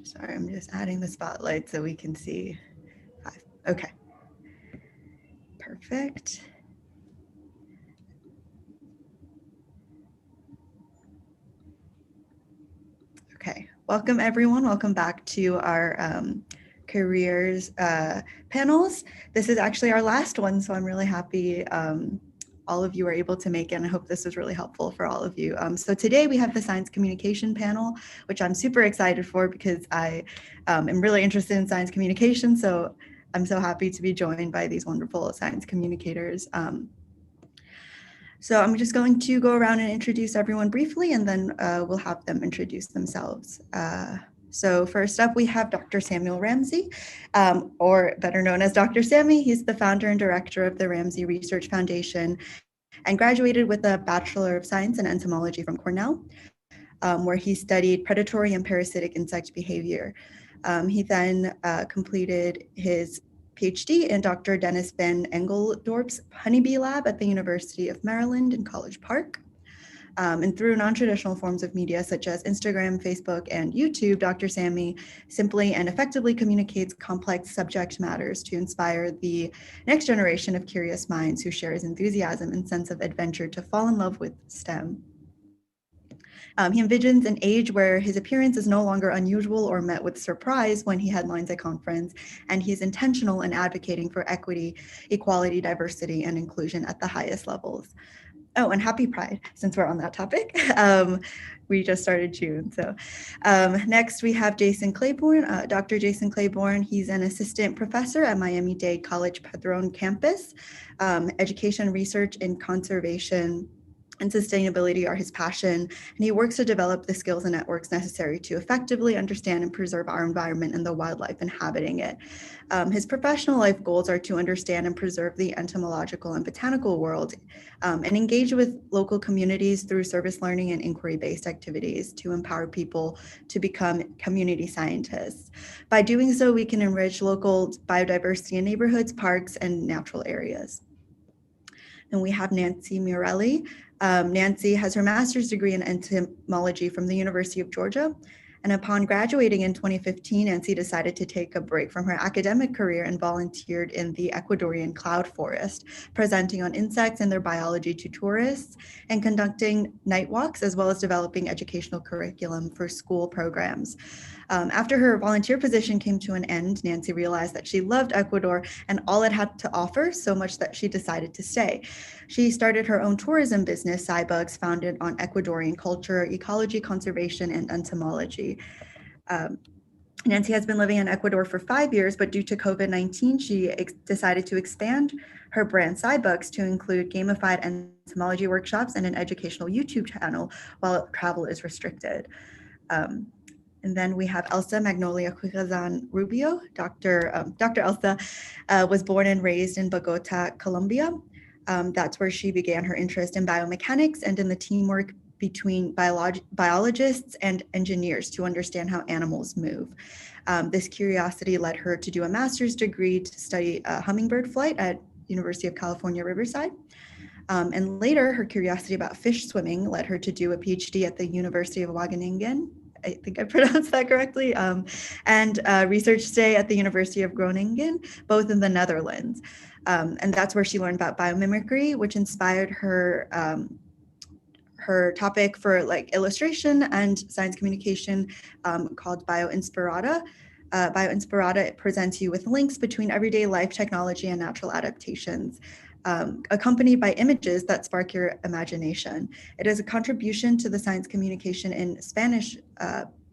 Sorry, I'm just adding the spotlight so we can see 5. Okay, perfect. Okay, welcome everyone. Welcome back to our careers panels. This is actually our last one, so I'm really happy all of you are able to make it, and I hope this was really helpful for all of you. So today we have the science communication panel, which I'm super excited for because I am really interested in science communication, so I'm so happy to be joined by these wonderful science communicators. So I'm just going to go around and introduce everyone briefly, and then we'll have them introduce themselves. So first up, we have Dr. Samuel Ramsey, or better known as Dr. Sammy. He's the founder and director of the Ramsey Research Foundation and graduated with a Bachelor of Science in Entomology from Cornell, where he studied predatory and parasitic insect behavior. He then completed his PhD in Dr. Dennis Van Engeldorp's honeybee lab at the University of Maryland in College Park. And through non-traditional forms of media such as Instagram, Facebook, and YouTube, Dr. Sammy simply and effectively communicates complex subject matters to inspire the next generation of curious minds who share his enthusiasm and sense of adventure to fall in love with STEM. He envisions an age where his appearance is no longer unusual or met with surprise when he headlines a conference, and he is intentional in advocating for equity, equality, diversity, and inclusion at the highest levels. Oh, and happy Pride, since we're on that topic. We just started June. So next we have Jason Claiborne, Dr. Jason Claiborne. He's an assistant professor at Miami-Dade College Padron campus. Education, research, and conservation and sustainability are his passion, and he works to develop the skills and networks necessary to effectively understand and preserve our environment and the wildlife inhabiting it. His professional life goals are to understand and preserve the entomological and botanical world, and engage with local communities through service learning and inquiry-based activities to empower people to become community scientists. By doing so, we can enrich local biodiversity in neighborhoods, parks, and natural areas. And we have Nancy Murelli. Nancy has her master's degree in entomology from the University of Georgia. And upon graduating in 2015, Nancy decided to take a break from her academic career and volunteered in the Ecuadorian cloud forest, presenting on insects and their biology to tourists and conducting night walks, as well as developing educational curriculum for school programs. After her volunteer position came to an end, Nancy realized that she loved Ecuador and all it had to offer, so much that she decided to stay. She started her own tourism business, SciBugs, founded on Ecuadorian culture, ecology, conservation, and entomology. Nancy has been living in Ecuador for 5 years, but due to COVID-19, she decided to expand her brand SciBugs to include gamified entomology workshops and an educational YouTube channel while travel is restricted. And then we have Elsa Magnolia Cuirazan Rubio. Dr. Elsa was born and raised in Bogota, Colombia. That's where she began her interest in biomechanics and in the teamwork between biologists and engineers to understand how animals move. This curiosity led her to do a master's degree to study hummingbird flight at University of California, Riverside. And later, her curiosity about fish swimming led her to do a PhD at the University of Wageningen. I think I pronounced that correctly, and research stay at the University of Groningen, both in the Netherlands. And that's where she learned about biomimicry, which inspired her her topic for illustration and science communication called BioInspirata. BioInspirata presents you with links between everyday life, technology, and natural adaptations, accompanied by images that spark your imagination. It is a contribution to the science communication in Spanish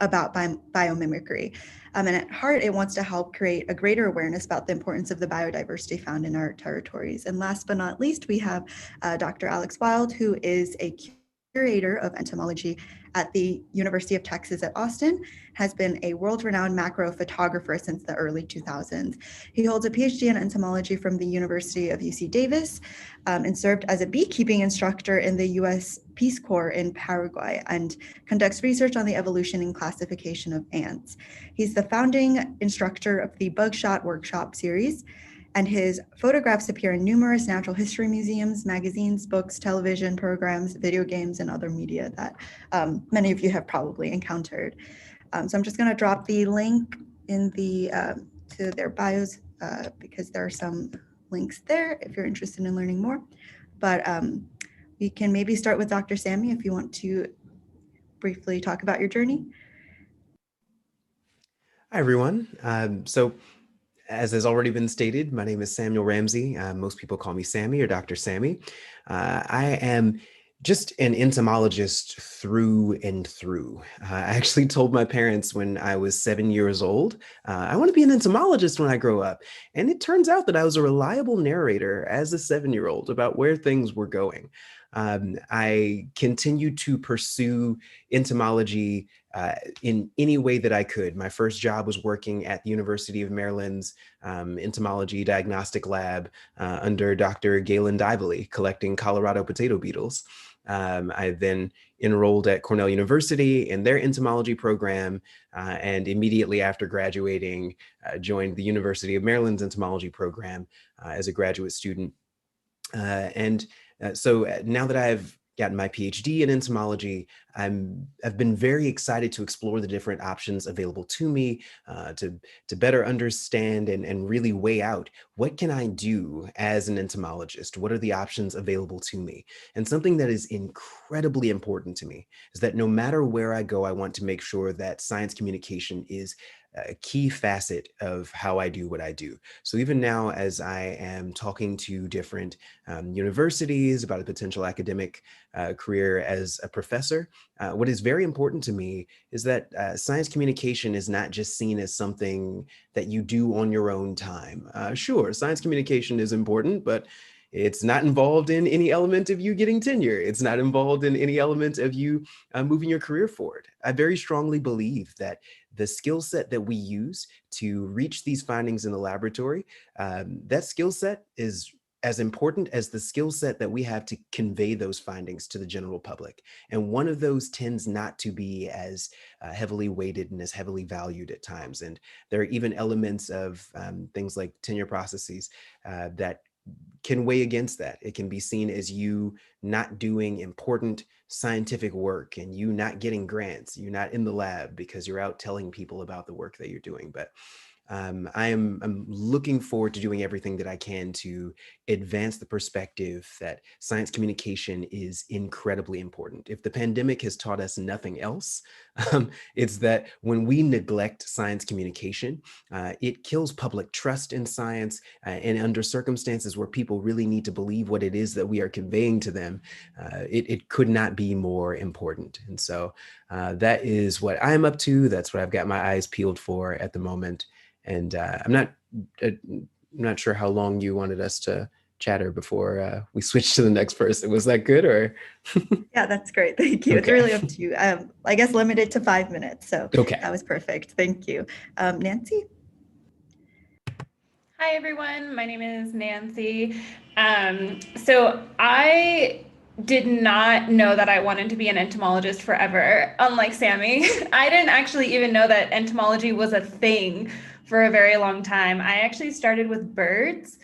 about biomimicry. And at heart, it wants to help create a greater awareness about the importance of the biodiversity found in our territories. And last but not least, we have Dr. Alex Wild, who is a curator of entomology at the University of Texas at Austin, has been a world-renowned macro photographer since the early 2000s. He holds a PhD in entomology from the University of UC Davis and served as a beekeeping instructor in the US Peace Corps in Paraguay and conducts research on the evolution and classification of ants. He's the founding instructor of the Bugshot Workshop series, and his photographs appear in numerous natural history museums, magazines, books, television programs, video games, and other media that many of you have probably encountered. So I'm just going to drop the link in the to their bios because there are some links there if you're interested in learning more. But we can maybe start with Dr. Sammy if you want to briefly talk about your journey. Hi, everyone. As has already been stated, my name is Samuel Ramsey. Most people call me Sammy or Dr. Sammy. I am just an entomologist through and through. I actually told my parents when I was 7 years old, I want to be an entomologist when I grow up. And it turns out that I was a reliable narrator as a 7-year-old about where things were going. I continued to pursue entomology in any way that I could. My first job was working at the University of Maryland's entomology diagnostic lab under Dr. Galen Dively, collecting Colorado potato beetles. I then enrolled at Cornell University in their entomology program, and immediately after graduating, joined the University of Maryland's entomology program as a graduate student. So now that I've gotten my PhD in entomology, I've been very excited to explore the different options available to me, to better understand and really weigh out what can I do as an entomologist? What are the options available to me? And something that is incredibly important to me is that no matter where I go, I want to make sure that science communication is a key facet of how I do what I do. So even now, as I am talking to different universities about a potential academic career as a professor, what is very important to me is that science communication is not just seen as something that you do on your own time. Sure, science communication is important, but it's not involved in any element of you getting tenure. It's not involved in any element of you moving your career forward. I very strongly believe that the skill set that we use to reach these findings in the laboratory, that skill set is as important as the skill set that we have to convey those findings to the general public. And one of those tends not to be as heavily weighted and as heavily valued at times. And there are even elements of things like tenure processes that can weigh against that. It can be seen as you not doing important scientific work and you not getting grants, you're not in the lab because you're out telling people about the work that you're doing. But I'm looking forward to doing everything that I can to advance the perspective that science communication is incredibly important. If the pandemic has taught us nothing else, it's that when we neglect science communication, it kills public trust in science. And under circumstances where people really need to believe what it is that we are conveying to them, it could not be more important. And so that is what I'm up to. That's what I've got my eyes peeled for at the moment. And I'm not sure how long you wanted us to chatter before we switch to the next person. Was that good or? Yeah, that's great. Thank you. It's Okay. really up to you. I guess limited to 5 minutes. So Okay. that was perfect. Thank you. Nancy? Hi, everyone. My name is Nancy. So I did not know that I wanted to be an entomologist forever, unlike Sammy. I didn't actually even know that entomology was a thing for a very long time. I actually started with birds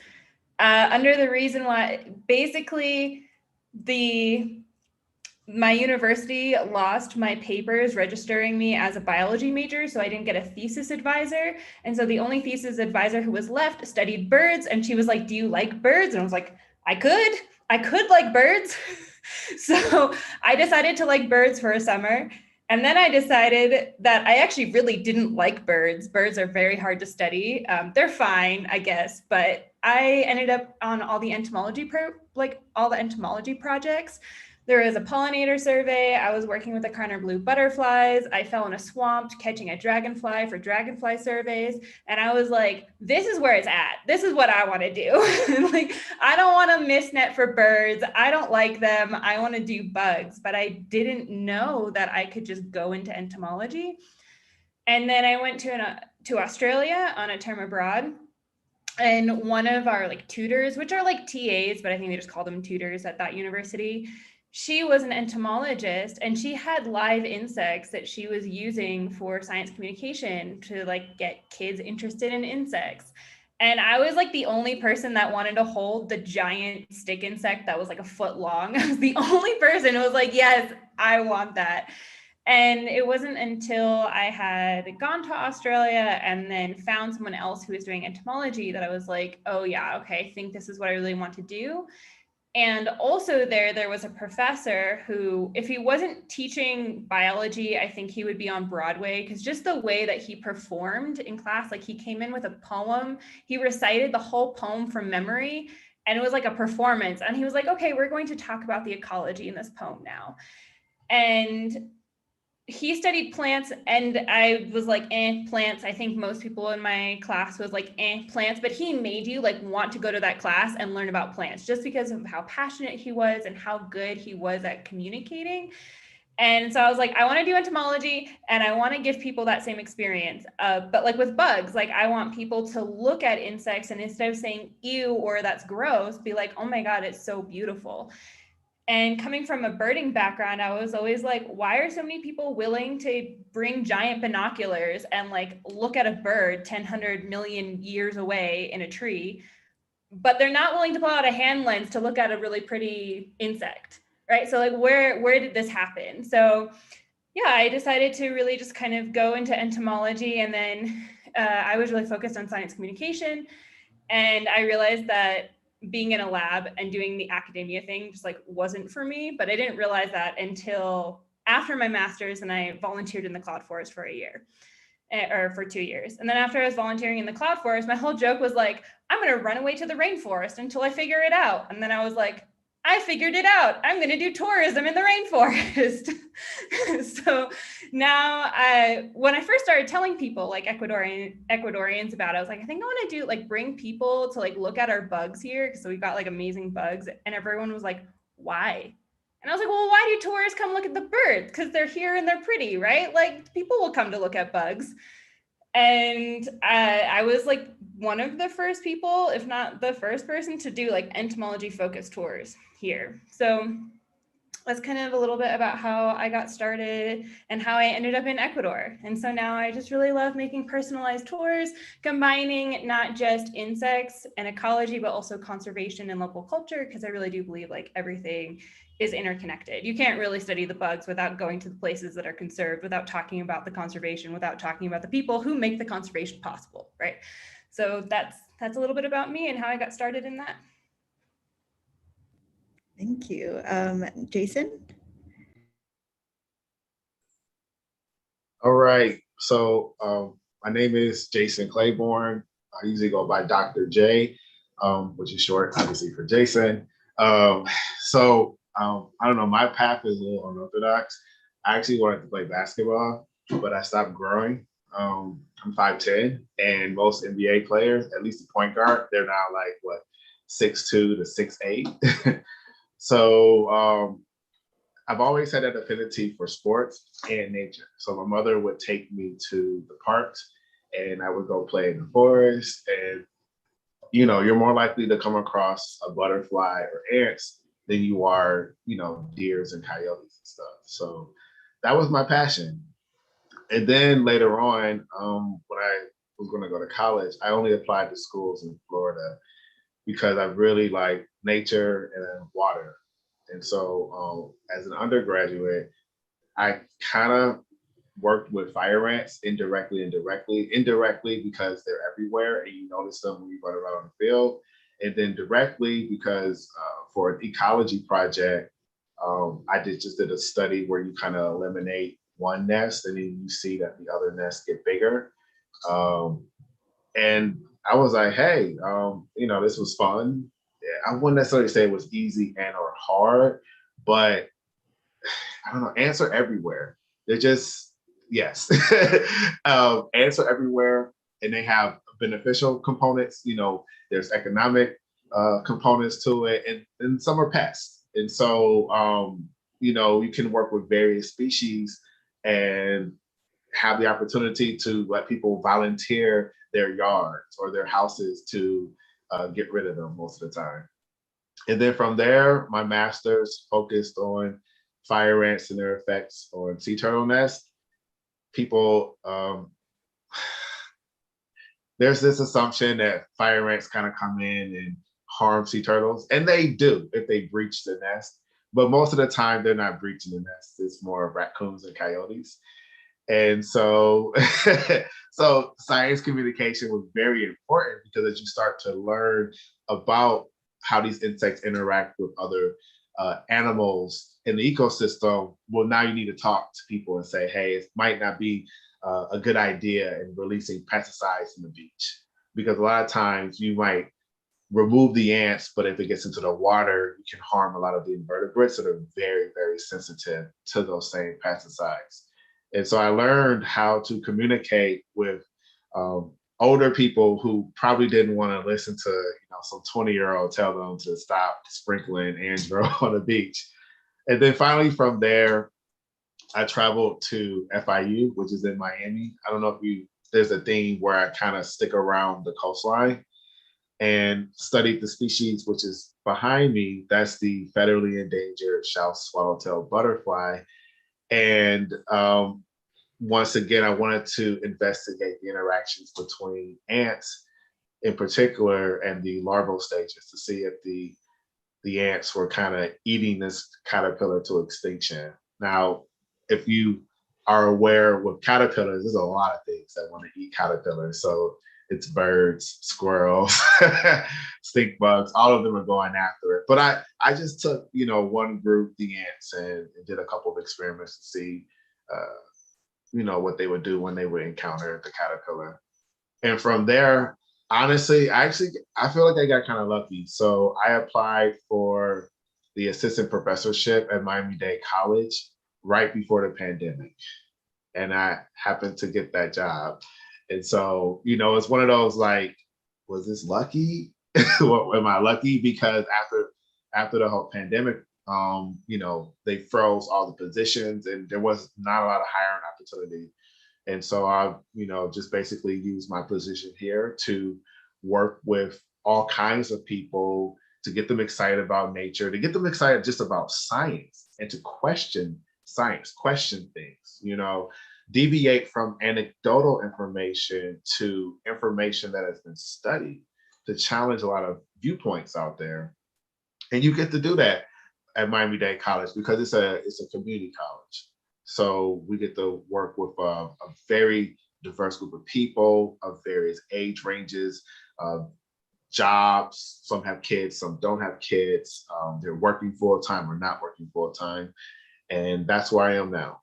under the reason why basically my university lost my papers registering me as a biology major, so I didn't get a thesis advisor. And so the only thesis advisor who was left studied birds, and she was like, "Do you like birds?" And I was like, I could like birds. So I decided to like birds for a summer. And then I decided that I actually really didn't like birds. Birds are very hard to study. They're fine, I guess, but I ended up on all the entomology projects. There was a pollinator survey. I was working with the Carner blue butterflies. I fell in a swamp catching a dragonfly for dragonfly surveys. And I was like, this is where it's at. This is what I want to do. Like, I don't want to miss net for birds. I don't like them. I want to do bugs. But I didn't know that I could just go into entomology. And then I went to Australia on a term abroad. And one of our tutors, which are like TAs, but I think they just call them tutors at that university, she was an entomologist and she had live insects that she was using for science communication to get kids interested in insects. And I was the only person that wanted to hold the giant stick insect that was a foot long. I was the only person who was like, yes, I want that. And it wasn't until I had gone to Australia and then found someone else who was doing entomology that I was like, oh yeah, okay, I think this is what I really want to do. And also there was a professor who, if he wasn't teaching biology, I think he would be on Broadway, because just the way that he performed in class, like he came in with a poem, he recited the whole poem from memory, and it was like a performance. And he was like, okay, we're going to talk about the ecology in this poem now. And he studied plants, and I was like, plants. I think most people in my class was like, plants, but he made you like want to go to that class and learn about plants just because of how passionate he was and how good he was at communicating. And so I was like, I want to do entomology and I want to give people that same experience. But like with bugs, like I want people to look at insects and instead of saying ew or that's gross, be like, oh my God, it's so beautiful. And coming from a birding background, I was always like, why are so many people willing to bring giant binoculars and like look at a bird 10 million years away in a tree, but they're not willing to pull out a hand lens to look at a really pretty insect, right? So like, where did this happen? So yeah, I decided to really just kind of go into entomology, and then I was really focused on science communication, and I realized that being in a lab and doing the academia thing just like wasn't for me. But I didn't realize that until after my master's, and I volunteered in the cloud forest for a year or for 2 years. And then after I was volunteering in the cloud forest, my whole joke was like, I'm going to run away to the rainforest until I figure it out. And then I was like, I figured it out. I'm going to do tourism in the rainforest. So now when I first started telling people like Ecuadorians about it, I was like, I think I want to do like bring people to like look at our bugs here. So we've got like amazing bugs. And everyone was like, why? And I was like, well, why do tourists come look at the birds? Because they're here and they're pretty, right? Like people will come to look at bugs. And I was like one of the first people, if not the first person, to do like entomology focused tours here. So that's kind of a little bit about how I got started and how I ended up in Ecuador. And so now I just really love making personalized tours, combining not just insects and ecology, but also conservation and local culture, because I really do believe like everything is interconnected. You can't really study the bugs without going to the places that are conserved, without talking about the conservation, without talking about the people who make the conservation possible, right? So that's a little bit about me and how I got started in that. Thank you. Jason? All right. So my name is Jason Claiborne. I usually go by Dr. J, which is short, obviously, for Jason. I don't know, my path is a little unorthodox. I actually wanted to play basketball, but I stopped growing. I'm 5'10", and most NBA players, at least the point guard, they're now like, what, 6'2" to 6'8". So I've always had that affinity for sports and nature. So my mother would take me to the parks and I would go play in the forest. And, you know, you're more likely to come across a butterfly or ants than you are, you know, deers and coyotes and stuff. So that was my passion. And then later on, when I was going to go to college, I only applied to schools in Florida because I really like nature and water. And so as an undergraduate, I kind of worked with fire ants indirectly because they're everywhere and you notice them when you run around the field. And then directly because for an ecology project, I just did a study where you kind of eliminate one nest and then you see that the other nests get bigger. And I was like, hey, you know, this was fun. I wouldn't necessarily say it was easy and or hard, but I don't know, ants are everywhere. They're just, yes. Ants are everywhere and they have beneficial components. You know, there's economic components to it and some are pests. And so, you know, you can work with various species and have the opportunity to let people volunteer their yards or their houses to get rid of them most of the time. And then from there, my master's focused on fire ants and their effects on sea turtle nests. People, there's this assumption that fire ants kind of come in and harm sea turtles, and they do if they breach the nest. but most of the time they're not breaching the nest. It's more raccoons and coyotes. And so, so science communication was very important because as you start to learn about how these insects interact with other animals in the ecosystem, well, now you need to talk to people and say, hey, it might not be a good idea in releasing pesticides in the beach. Because a lot of times you might remove the ants, but if it gets into the water, you can harm a lot of the invertebrates that are very, very sensitive to those same pesticides. And so I learned how to communicate with older people who probably didn't want to listen to some 20-year-old tell them to stop sprinkling Andro on the beach. And then finally from there, I traveled to FIU, which is in Miami. I don't know if there's a thing where I kind of stick around the coastline and studied the species, which is behind me. That's the federally endangered South swallowtail butterfly. And once again, I wanted to investigate the interactions between ants in particular and the larval stages to see if the ants were kind of eating this caterpillar to extinction. Now, if you are aware with caterpillars, there's a lot of things that want to eat caterpillars. So it's birds, squirrels, stink bugs, all of them are going after it. But I just took, one group, the ants, and did a couple of experiments to see, what they would do when they would encounter the caterpillar. And from there, honestly, I feel like I got kind of lucky. So I applied for the assistant professorship at Miami-Dade College right before the pandemic. And I happened to get that job. And so, it's one of those like, was this lucky? Am I lucky? Because after the whole pandemic, they froze all the positions and there was not a lot of hiring opportunity. And so I, just basically used my position here to work with all kinds of people to get them excited about nature, to get them excited just about science and to question science, question things, deviate from anecdotal information to information that has been studied, to challenge a lot of viewpoints out there. And you get to do that at Miami-Dade College because it's a community college. So we get to work with a very diverse group of people of various age ranges, jobs. Some have kids, some don't have kids. They're working full time or not working full time. And that's where I am now,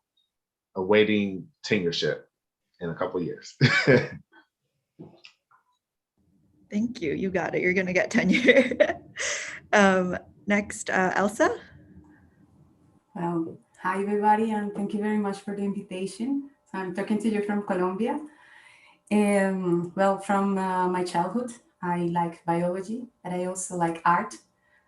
awaiting tenureship in a couple of years. Thank you. You got it. You're going to get tenure. Next, Elsa. Well, hi, everybody, and thank you very much for the invitation. So I'm talking to you from Colombia. Well, from my childhood, I like biology, but I also like art.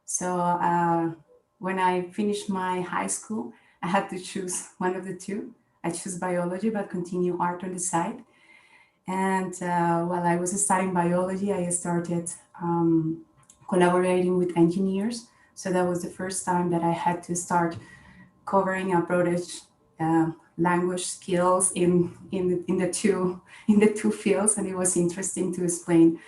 So when I finished my high school, I had to choose one of the two. I chose biology, but continue art on the side. And while I was studying biology, I started collaborating with engineers. So that was the first time that I had to start covering a broadish language skills in the two fields, and it was interesting to explain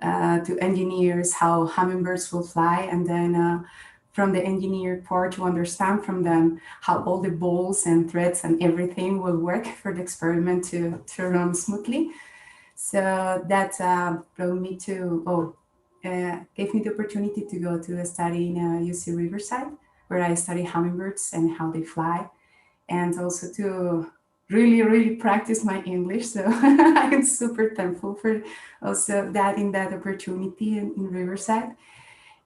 to engineers how hummingbirds will fly, and then from the engineer part to understand from them how all the balls and threads and everything will work for the experiment to run smoothly. So that brought me to gave me the opportunity to go to a study in UC Riverside, where I study hummingbirds and how they fly, and also to really practice my English. So I'm super thankful for also that opportunity in Riverside.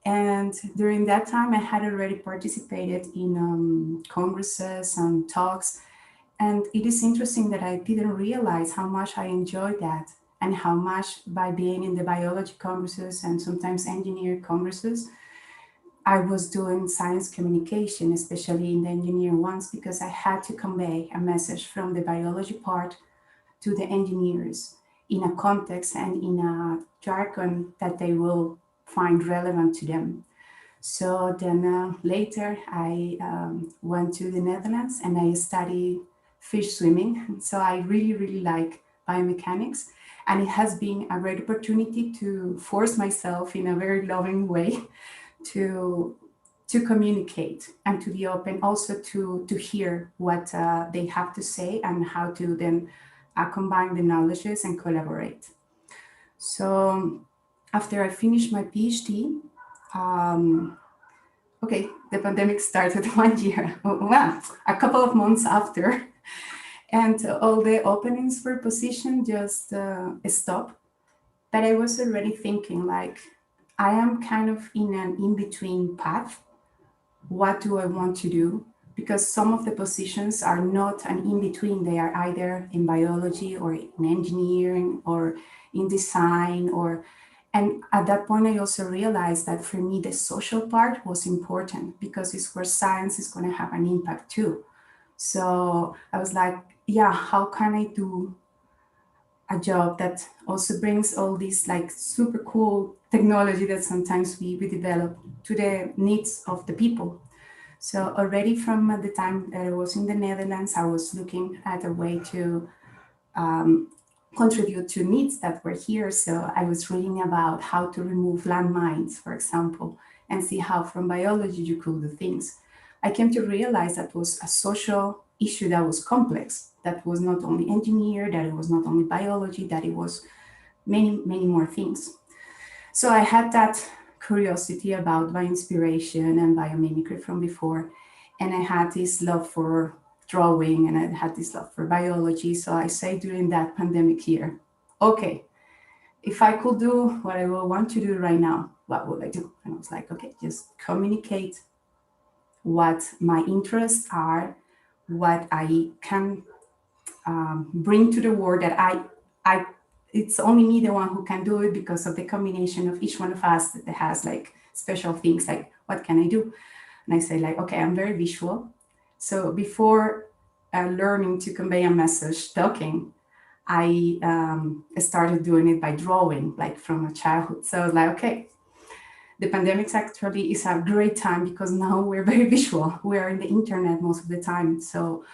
And during that time, I had already participated in congresses and talks. And it is interesting that I didn't realize how much I enjoyed that and how much by being in the biology congresses and sometimes engineer congresses, I was doing science communication, especially in the engineer ones, because I had to convey a message from the biology part to the engineers in a context and in a jargon that they will find relevant to them. So then later I went to the Netherlands and I studied fish swimming. So I really like biomechanics. And it has been a great opportunity to force myself in a very loving way to to communicate and to be open, also to hear what they have to say and how to then combine the knowledges and collaborate. So after I finished my PhD, okay, the pandemic started 1 year, well, a couple of months after, and all the openings for position just stopped. But I was already thinking, like, I am kind of in an in-between path. What do I want to do? Because some of the positions are not an in-between. They are either in biology or in engineering or in design and at that point, I also realized that for me, the social part was important because it's where science is going to have an impact too. So I was like, yeah, how can I do a job that also brings all these like super cool technology that sometimes we develop to the needs of the people. So already from the time that I was in the Netherlands, I was looking at a way to contribute to needs that were here. So I was reading about how to remove landmines, for example, and see how from biology you could do things. I came to realize that was a social issue that was complex, that was not only engineer, that it was not only biology, that it was many, many more things. So I had that curiosity about bioinspiration and biomimicry from before, and I had this love for drawing and I had this love for biology. So I say during that pandemic year, okay, if I could do what I will want to do right now, what would I do? And I was like, okay, just communicate what my interests are, what I can bring to the world that I it's only me the one who can do it because of the combination of each one of us that has like special things like what can I do? And I say like, okay, I'm very visual. So before learning to convey a message talking, I started doing it by drawing like from a childhood. So I was like, okay, the pandemic actually is a great time because now we're very visual. We are in the internet most of the time. So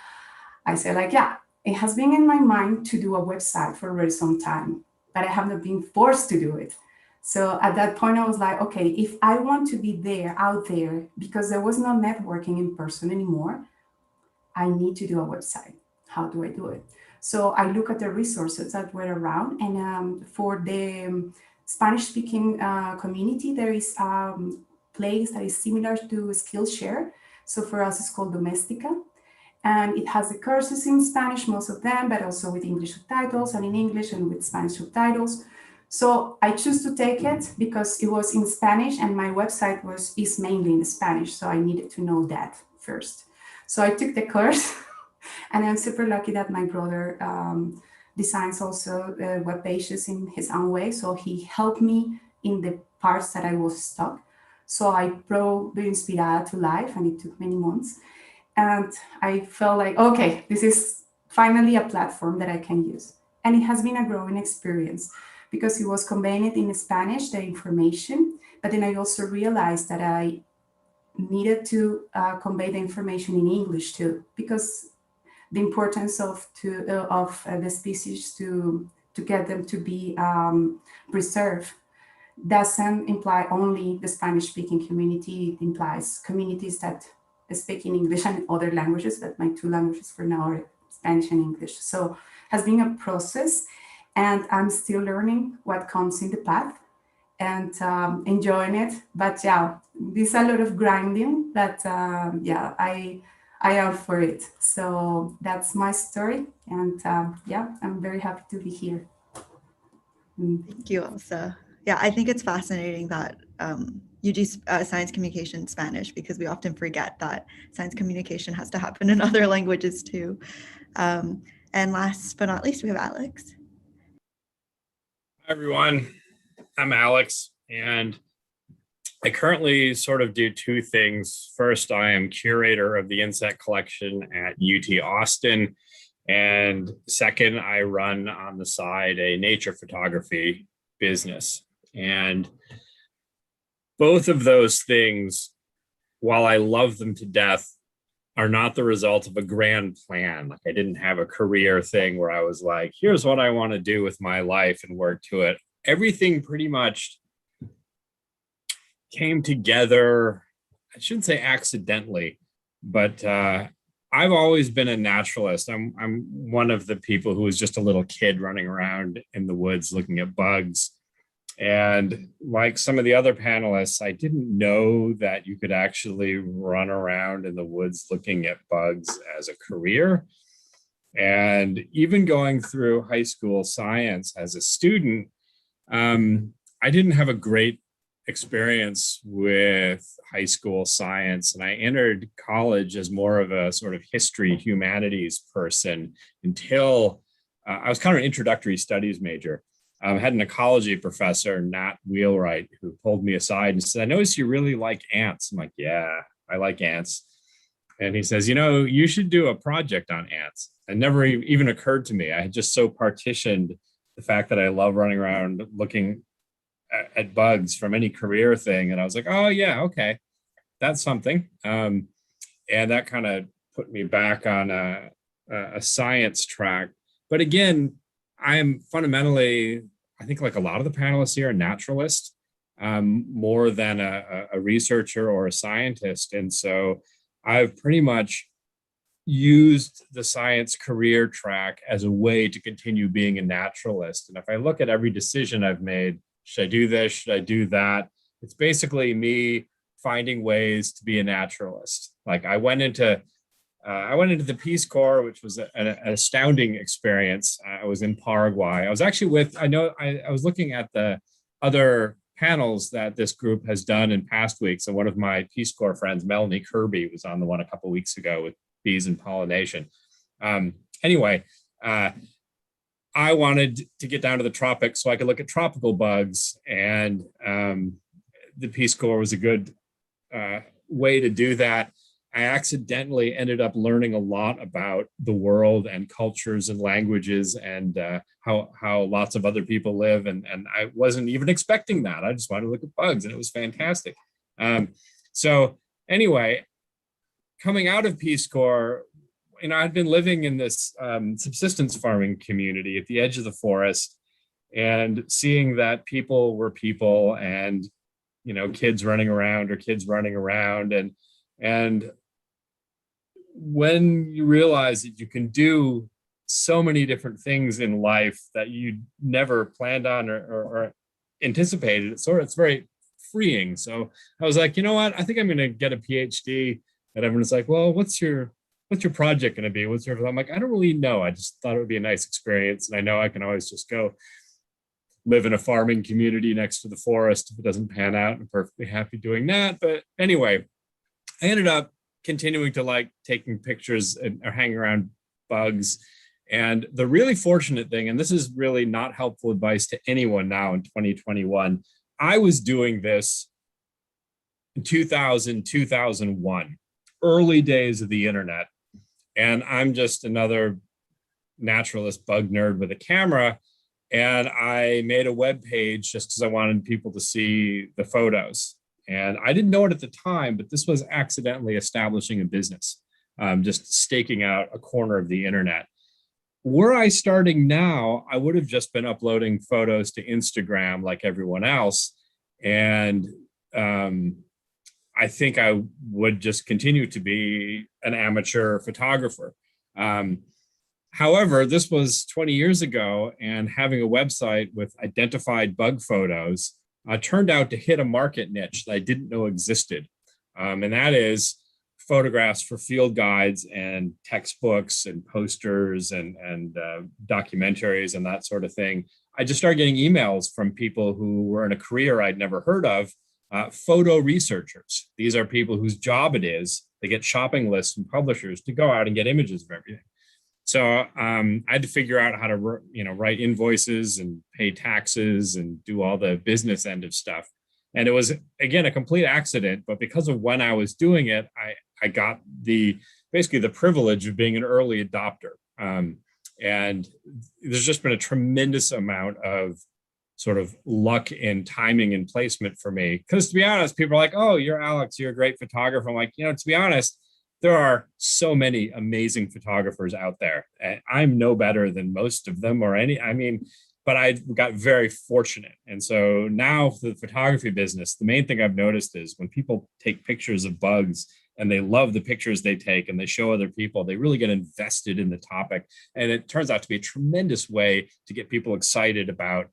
I say like, yeah, it has been in my mind to do a website for very some time, but I have not been forced to do it. So at that point, I was like, okay, if I want to be there, out there, because there was no networking in person anymore, I need to do a website. How do I do it? So I look at the resources that were around, and for the Spanish-speaking community, there is a place that is similar to Skillshare. So for us, it's called Domestika. And it has the courses in Spanish, most of them, but also with English subtitles and in English and with Spanish subtitles. So I choose to take it because it was in Spanish and my website is mainly in Spanish. So I needed to know that first. So I took the course and I'm super lucky that my brother designs also web pages in his own way. So he helped me in the parts that I was stuck. So I brought the Inspirada to life and it took many months. And I felt like, okay, this is finally a platform that I can use. And it has been a growing experience because it was conveying it in Spanish, the information, but then I also realized that I needed to convey the information in English too, because the importance of the species to get them to be preserved doesn't imply only the Spanish-speaking community. It implies communities that speak in English and other languages, but my two languages for now are Spanish and English. So it has been a process and I'm still learning what comes in the path and enjoying it. But yeah, there's a lot of grinding, but yeah, I am for it. So that's my story. And yeah, I'm very happy to be here. Thank you, Elsa. Yeah, I think it's fascinating that you do science communication in Spanish because we often forget that science communication has to happen in other languages too. And last but not least, we have Alex. Hi, everyone. I'm Alex, and I currently sort of do two things. First, I am curator of the insect collection at UT Austin. And second, I run on the side a nature photography business. And both of those things, while I love them to death, are not the result of a grand plan. Like I didn't have a career thing where I was like, here's what I want to do with my life and work to it. Everything pretty much came together, I shouldn't say accidentally, but I've always been a naturalist. I'm one of the people who was just a little kid running around in the woods looking at bugs. And like some of the other panelists, I didn't know that you could actually run around in the woods looking at bugs as a career. And even going through high school science as a student, I didn't have a great experience with high school science. And I entered college as more of a sort of history, humanities person until I was kind of an introductory studies major. I had an ecology professor, Nat Wheelwright, who pulled me aside and said, I noticed you really like ants. I'm like, yeah, I like ants. And he says, you should do a project on ants. It never even occurred to me. I had just so partitioned the fact that I love running around looking at bugs from any career thing. And I was like, oh, yeah, okay, that's something. And that kind of put me back on a science track. But again, I am fundamentally, I think like a lot of the panelists here, a naturalist, more than a researcher or a scientist. And so I've pretty much used the science career track as a way to continue being a naturalist. And if I look at every decision I've made, should I do this? Should I do that? It's basically me finding ways to be a naturalist. Like I went into the Peace Corps, which was an astounding experience. I was in Paraguay. I was actually I was looking at the other panels that this group has done in past weeks. And one of my Peace Corps friends, Melanie Kirby, was on the one a couple of weeks ago with bees and pollination. Anyway, I wanted to get down to the tropics so I could look at tropical bugs. And the Peace Corps was a good way to do that. I accidentally ended up learning a lot about the world and cultures and languages and how lots of other people live. And I wasn't even expecting that. I just wanted to look at bugs, and it was fantastic. So anyway, coming out of Peace Corps, I'd been living in this subsistence farming community at the edge of the forest and seeing that people were people and, kids running around and when you realize that you can do so many different things in life that you never planned on or anticipated, it's very freeing. So I was like, you know what? I think I'm going to get a PhD. And everyone's like, well, what's your project going to be? I'm like, I don't really know. I just thought it would be a nice experience. And I know I can always just go live in a farming community next to the forest if it doesn't pan out. I'm perfectly happy doing that. But anyway, I ended up continuing to like taking pictures or hanging around bugs. And the really fortunate thing, and this is really not helpful advice to anyone now in 2021, I was doing this in 2001, early days of the internet. And I'm just another naturalist bug nerd with a camera. And I made a web page just because I wanted people to see the photos. And I didn't know it at the time, but this was accidentally establishing a business, just staking out a corner of the internet. Were I starting now, I would have just been uploading photos to Instagram like everyone else. And I think I would just continue to be an amateur photographer. However, this was 20 years ago, and having a website with identified bug photos turned out to hit a market niche that I didn't know existed. And that is photographs for field guides and textbooks and posters and documentaries and that sort of thing. I just started getting emails from people who were in a career I'd never heard of, photo researchers. These are people whose job it is, they get shopping lists from publishers to go out and get images of everything. So I had to figure out how to, write invoices and pay taxes and do all the business end of stuff. And it was, again, a complete accident, but because of when I was doing it, I got basically the privilege of being an early adopter. And there's just been a tremendous amount of sort of luck in timing and placement for me. Because to be honest, people are like, oh, you're Alex, you're a great photographer. I'm like, to be honest, there are so many amazing photographers out there. I'm no better than most of them but I got very fortunate. And so now for the photography business, the main thing I've noticed is when people take pictures of bugs and they love the pictures they take and they show other people, they really get invested in the topic. And it turns out to be a tremendous way to get people excited about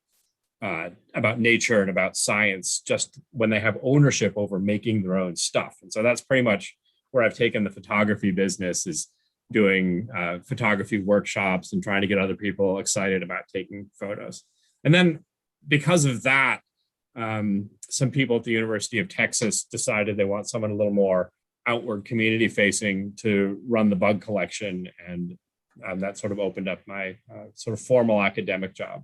nature and about science, just when they have ownership over making their own stuff. And so that's pretty much where I've taken the photography business, is doing photography workshops and trying to get other people excited about taking photos. And then because of that, some people at the University of Texas decided they want someone a little more outward community facing to run the bug collection. And that sort of opened up my sort of formal academic job.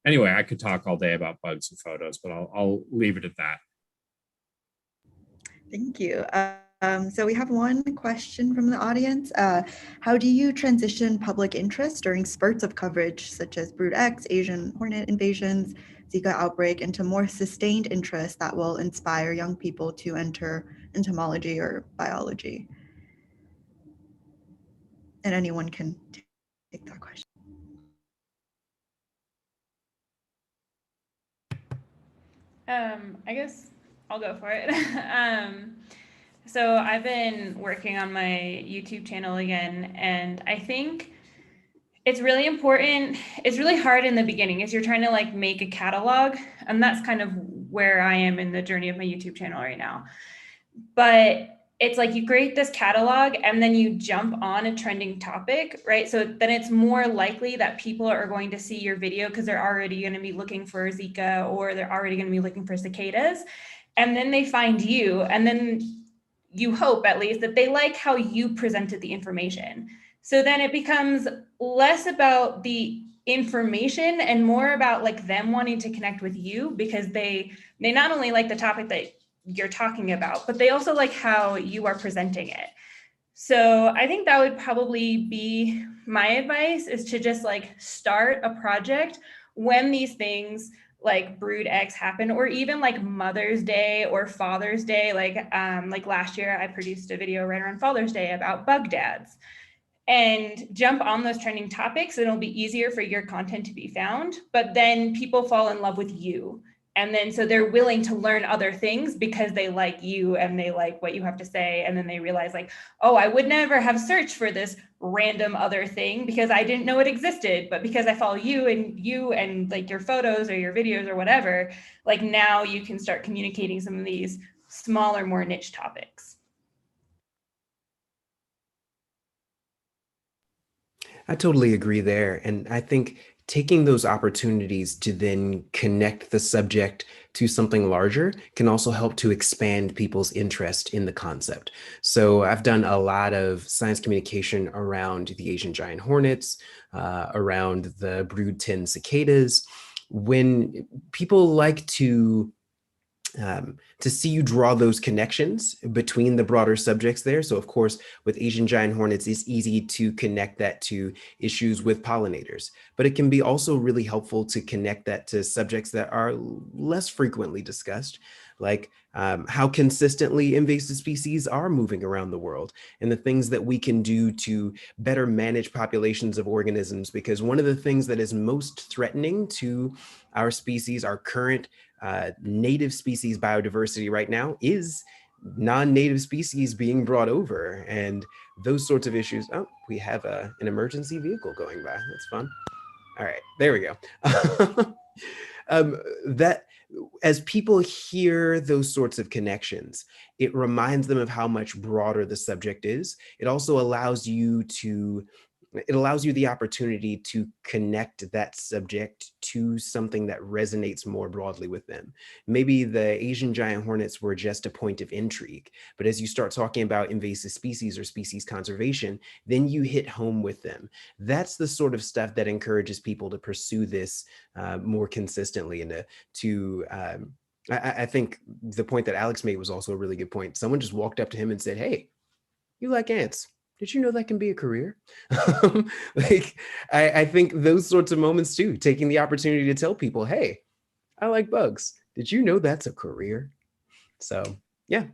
Anyway, I could talk all day about bugs and photos, but I'll leave it at that. Thank you. So we have one question from the audience. How do you transition public interest during spurts of coverage, such as Brood X, Asian hornet invasions, Zika outbreak, into more sustained interest that will inspire young people to enter entomology or biology? And anyone can take that question. I guess I'll go for it. So I've been working on my YouTube channel again, and I think it's really important. It's really hard in the beginning as you're trying to like make a catalog, and that's kind of where I am in the journey of my YouTube channel right now. But it's like you create this catalog and then you jump on a trending topic, right? So then it's more likely that people are going to see your video because they're already going to be looking for Zika, or they're already going to be looking for cicadas. And then they find you, and then you hope at least that they like how you presented the information. So then it becomes less about the information and more about like them wanting to connect with you, because they not only like the topic that you're talking about, but they also like how you are presenting it. So I think that would probably be my advice, is to just like start a project when these things like Brood X happen, or even like Mother's Day or Father's Day. Like last year I produced a video right around Father's Day about bug dads, and jump on those trending topics. It'll be easier for your content to be found, but then people fall in love with you. And then so they're willing to learn other things because they like you and they like what you have to say. And then they realize like, oh, I would never have searched for this random other thing because I didn't know it existed. But because I follow you and like your photos or your videos or whatever, like now you can start communicating some of these smaller, more niche topics. I totally agree there. And I think taking those opportunities to then connect the subject to something larger can also help to expand people's interest in the concept. So I've done a lot of science communication around the Asian giant hornets, around the brood 10 cicadas. When people like to see you draw those connections between the broader subjects there. So of course, with Asian giant hornets, it's easy to connect that to issues with pollinators, but it can be also really helpful to connect that to subjects that are less frequently discussed, like how consistently invasive species are moving around the world and the things that we can do to better manage populations of organisms. Because one of the things that is most threatening to our species, our current native species biodiversity right now, is non-native species being brought over, and those sorts of issues. Oh, we have an emergency vehicle going by. That's fun. All right, there we go. That as people hear those sorts of connections, it reminds them of how much broader the subject is. It also allows you the opportunity to connect that subject to something that resonates more broadly with them. Maybe the Asian giant hornets were just a point of intrigue, but as you start talking about invasive species or species conservation, then you hit home with them. That's the sort of stuff that encourages people to pursue this more consistently, and I think the point that Alex made was also a really good point. Someone just walked up to him and said, "Hey, you like ants? Did you know that can be a career?" Like, I think those sorts of moments too, taking the opportunity to tell people, "Hey, I like bugs. Did you know that's a career?" So, yeah.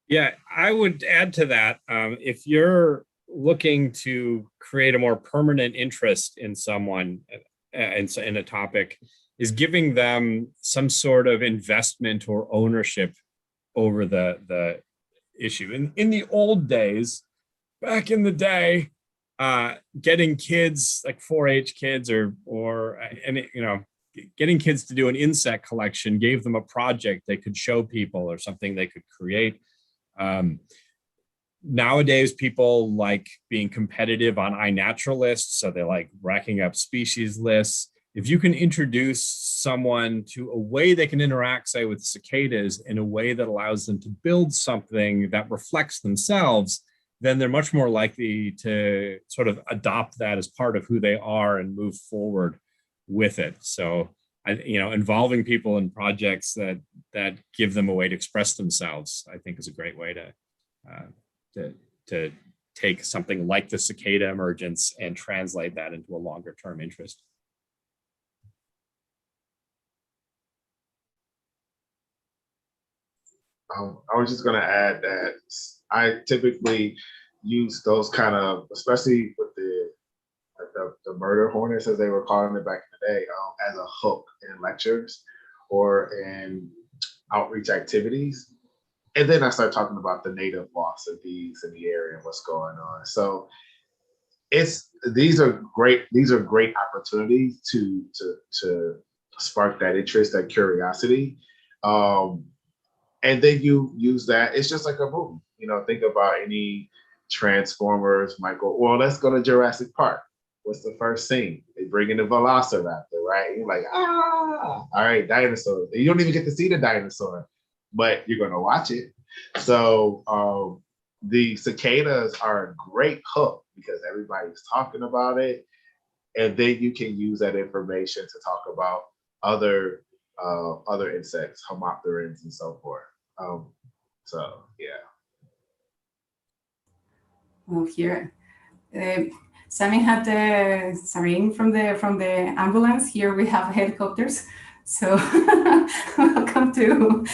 Yeah, I would add to that. If you're looking to create a more permanent interest in someone in a topic is giving them some sort of investment or ownership over the issue. In the old days, back in the day, getting kids like 4-H kids or any, getting kids to do an insect collection gave them a project they could show people or something they could create. Nowadays, people like being competitive on iNaturalist, so they like racking up species lists. If you can introduce someone to a way they can interact, say, with cicadas in a way that allows them to build something that reflects themselves, then they're much more likely to sort of adopt that as part of who they are and move forward with it. So, involving people in projects that give them a way to express themselves, I think, is a great way to take something like the cicada emergence and translate that into a longer term interest. I was just going to add that I typically use those kind of, especially with the murder hornets, as they were calling it back in the day, as a hook in lectures or in outreach activities. And then I start talking about the native loss of these in the area and what's going on. So these are great opportunities to spark that interest, that curiosity. And then you use that. It's just like a movie. Think about any Transformers, Michael. Well, let's go to Jurassic Park. What's the first scene? They bring in the Velociraptor, right? You're like, all right, dinosaur. You don't even get to see the dinosaur, but you're going to watch it. So the cicadas are a great hook because everybody's talking about it. And then you can use that information to talk about other insects, homopterans, and so forth. So yeah. Well, here, Sammy had the siren from the ambulance. Here we have helicopters. So welcome to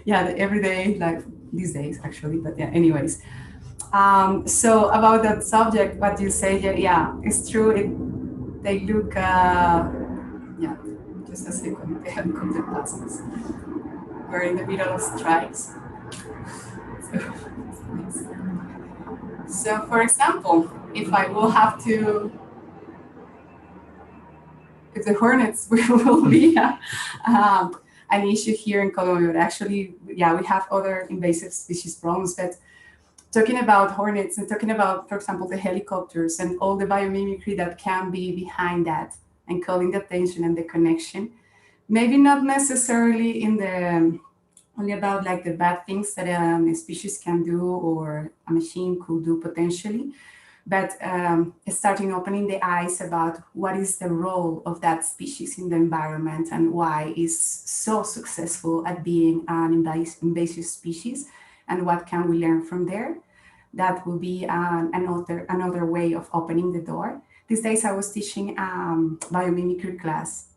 the everyday life these days, actually. But yeah, anyways. So about that subject, what you say here, yeah, it's true. They look, just a second, the helicopter passes. We're in the middle of strikes. So for example, if the hornets will be an issue here in Colombia, but actually, we have other invasive species problems, but talking about hornets and talking about, for example, the helicopters and all the biomimicry that can be behind that and calling the attention and the connection, maybe not necessarily only about like the bad things that a species can do or a machine could do potentially, but starting opening the eyes about what is the role of that species in the environment and why it's so successful at being an invasive species and what can we learn from there. That will be another way of opening the door. These days I was teaching biomimicry class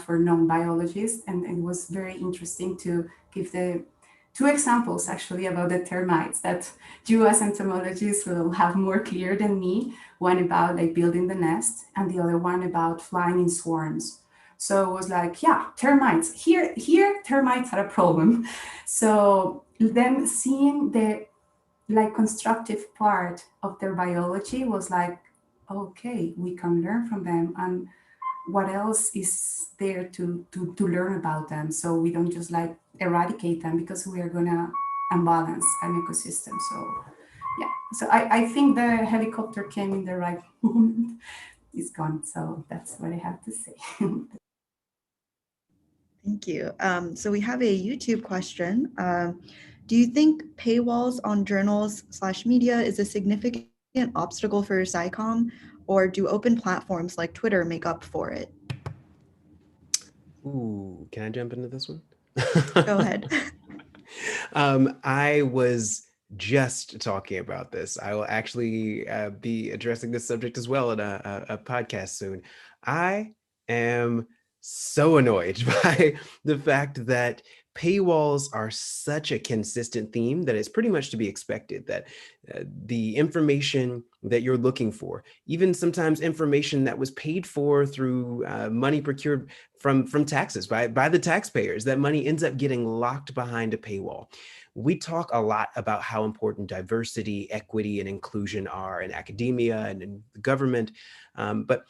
for non-biologists, and it was very interesting to give the two examples actually about the termites that you as entomologists will have more clear than me. One about like building the nest and the other one about flying in swarms. So it was like, termites. Here termites are a problem. So then seeing the like constructive part of their biology was like, okay, we can learn from them, and what else is there to learn about them, so we don't just like eradicate them because we are gonna unbalance an ecosystem. So I think the helicopter came in the right moment. It's gone, so that's what I have to say. Thank you. So we have a YouTube question. Do you think paywalls on journals/media is a significant obstacle for SciComm, or do open platforms like Twitter make up for it? Ooh, can I jump into this one? Go ahead. I was just talking about this. I will actually be addressing this subject as well in a podcast soon. I am so annoyed by the fact that paywalls are such a consistent theme that it's pretty much to be expected that the information that you're looking for, even sometimes information that was paid for through money procured from taxes by the taxpayers, that money ends up getting locked behind a paywall. We talk a lot about how important diversity, equity, and inclusion are in academia and in the government, but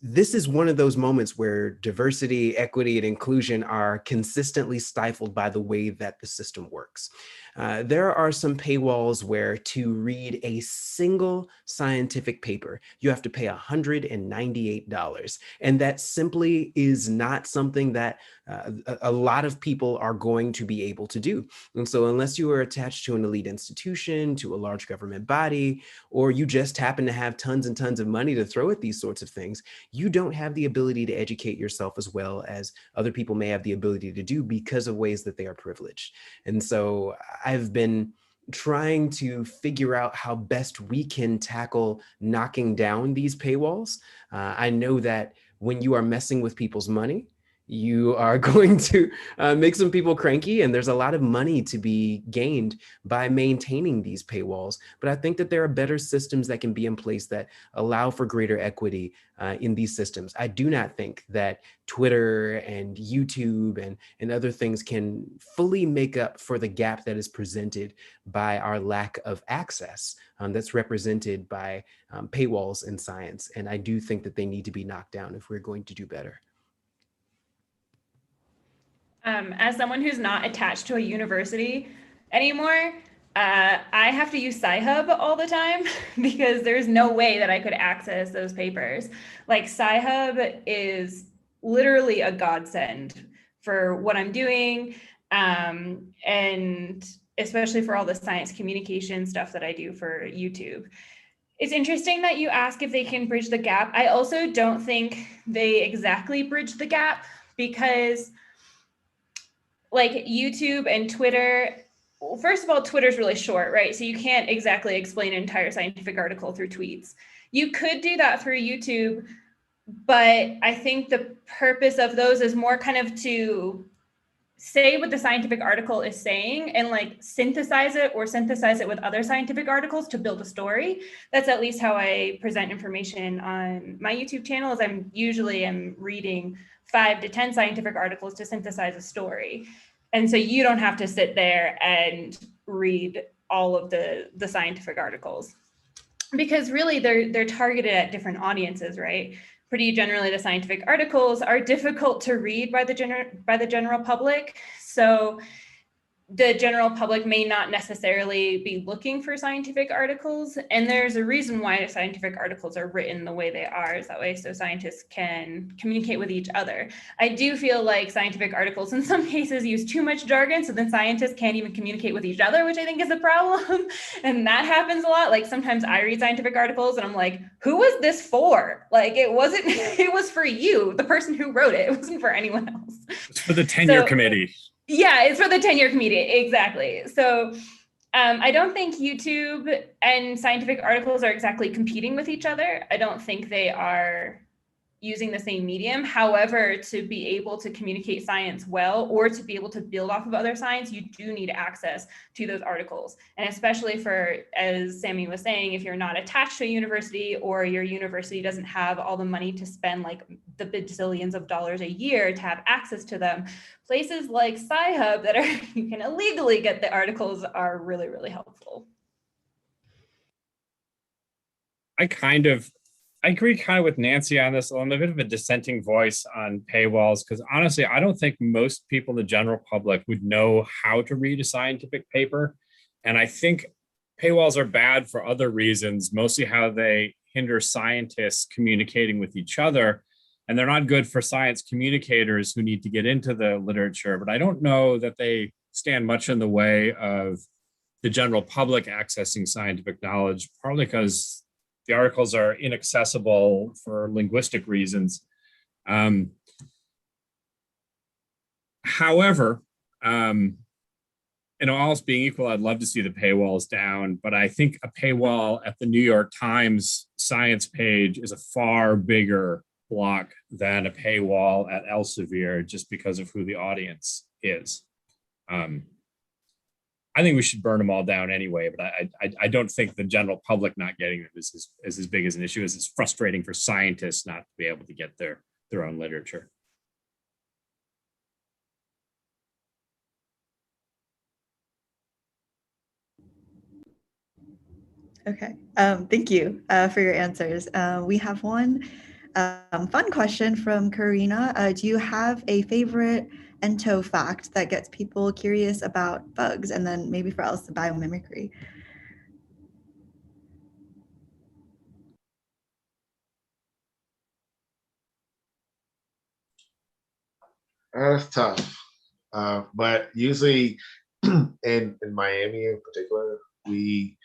this is one of those moments where diversity, equity, and inclusion are consistently stifled by the way that the system works. There are some paywalls where to read a single scientific paper, you have to pay $198. And that simply is not something that a lot of people are going to be able to do. And so unless you are attached to an elite institution, to a large government body, or you just happen to have tons and tons of money to throw at these sorts of things, you don't have the ability to educate yourself as well as other people may have the ability to do because of ways that they are privileged. And so I've been trying to figure out how best we can tackle knocking down these paywalls. I know that when you are messing with people's money, you are going to make some people cranky, and there's a lot of money to be gained by maintaining these paywalls. But I think that there are better systems that can be in place that allow for greater equity in these systems. I do not think that Twitter and YouTube and other things can fully make up for the gap that is presented by our lack of access that's represented by paywalls in science. And I do think that they need to be knocked down if we're going to do better. As someone who's not attached to a university anymore, I have to use Sci-Hub all the time because there's no way that I could access those papers. Like Sci-Hub is literally a godsend for what I'm doing, and especially for all the science communication stuff that I do for YouTube. It's interesting that you ask if they can bridge the gap. I also don't think they exactly bridge the gap because like YouTube and Twitter, well, first of all, Twitter's really short, right? So you can't exactly explain an entire scientific article through tweets. You could do that through YouTube, but I think the purpose of those is more kind of to say what the scientific article is saying and like synthesize it with other scientific articles to build a story. That's at least how I present information on my YouTube channel, is I'm usually reading 5 to 10 scientific articles to synthesize a story. And so you don't have to sit there and read all of the scientific articles, because really they're targeted at different audiences, right? Pretty generally, the scientific articles are difficult to read by the general public. So the general public may not necessarily be looking for scientific articles. And there's a reason why scientific articles are written the way they are, is that way so scientists can communicate with each other. I do feel like scientific articles in some cases use too much jargon, so then scientists can't even communicate with each other, which I think is a problem. And that happens a lot. Like sometimes I read scientific articles and I'm like, who was this for? Like it was for you, the person who wrote it. It wasn't for anyone else. It's for the tenure committee. Yeah, it's for the tenure committee, exactly. So I don't think YouTube and scientific articles are exactly competing with each other. I don't think they are using the same medium. However, to be able to communicate science well, or to be able to build off of other science, you do need access to those articles. And especially for, as Sammy was saying, if you're not attached to a university, or your university doesn't have all the money to spend like the bazillions of dollars a year to have access to them, places like Sci-Hub that are you can illegally get the articles are really, really helpful. I agree kind of with Nancy on this. I'm a bit of a dissenting voice on paywalls because honestly, I don't think most people in the general public would know how to read a scientific paper. And I think paywalls are bad for other reasons, mostly how they hinder scientists communicating with each other. And they're not good for science communicators who need to get into the literature. But I don't know that they stand much in the way of the general public accessing scientific knowledge, partly because the articles are inaccessible for linguistic reasons. However, all else being equal, I'd love to see the paywalls down, but I think a paywall at the New York Times science page is a far bigger block than a paywall at Elsevier just because of who the audience is. I think we should burn them all down anyway, but I don't think the general public not getting them is as big as an issue as it's frustrating for scientists not to be able to get their own literature. Okay, thank you for your answers. We have one fun question from Karina. Do you have a favorite ento fact that gets people curious about bugs? And then maybe for else, the biomimicry. That's tough. But usually in Miami in particular, we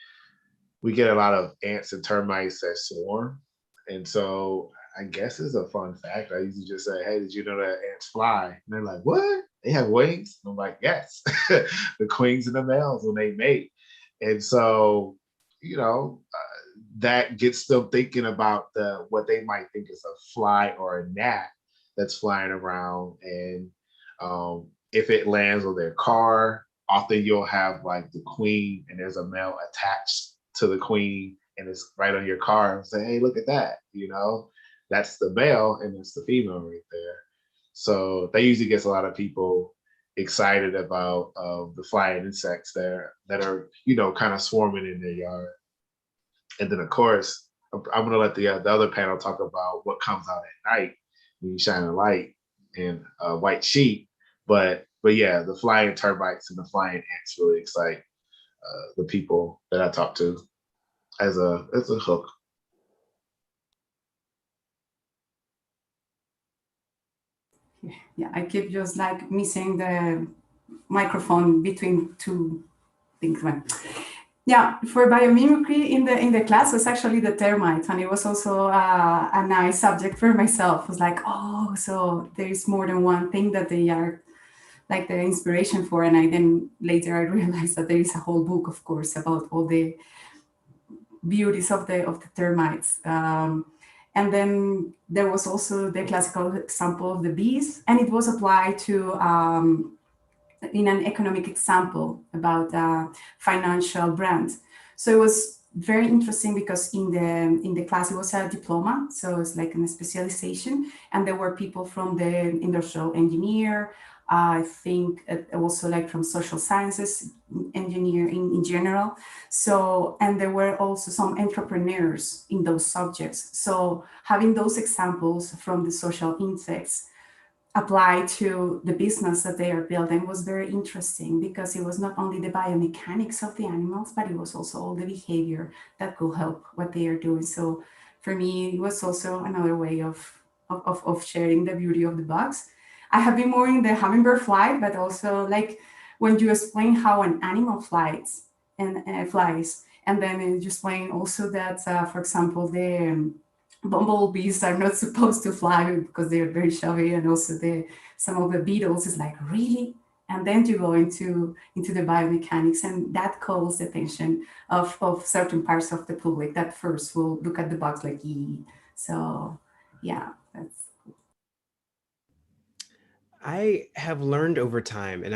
get a lot of ants and termites that swarm. And so I guess it's a fun fact. I usually just say, hey, did you know that ants fly? And they're like, what? They have wings? And I'm like, yes. The queens and the males when they mate. And so, that gets them thinking about what they might think is a fly or a gnat that's flying around. And if it lands on their car, often you'll have like the queen and there's a male attached to the queen and it's right on your car and say, hey, look at that, that's the male and it's the female right there. So that usually gets a lot of people excited about the flying insects there that are, kind of swarming in their yard. And then of course, I'm going to let the other panel talk about what comes out at night when you shine a light in a white sheet. But yeah, the flying termites and the flying ants really excite the people that I talk to as a hook. Yeah, I keep just like missing the microphone between two things. Yeah, for biomimicry in the class was actually the termites, and it was also a nice subject for myself. It was like, oh, so there is more than one thing that they are like the inspiration for. And I then later I realized that there is a whole book, of course, about all the beauties of the termites. And then there was also the classical example of the bees, and it was applied to in an economic example about financial brands. So it was very interesting because in the class it was a diploma, so it's like a specialization, and there were people from the industrial engineer, I think also like from social sciences, engineering in general. So, and there were also some entrepreneurs in those subjects. So having those examples from the social insects apply to the business that they are building was very interesting because it was not only the biomechanics of the animals, but it was also all the behavior that could help what they are doing. So for me, it was also another way of sharing the beauty of the bugs. I have been more in the hummingbird flight, but also like when you explain how an animal flies, and then you explain also that, for example, the bumblebees are not supposed to fly because they are very shabby, and also some of the beetles is like, really? And then you go into the biomechanics, and that calls the attention of certain parts of the public that first will look at the bugs like, ee. So yeah, that's. I have learned over time, and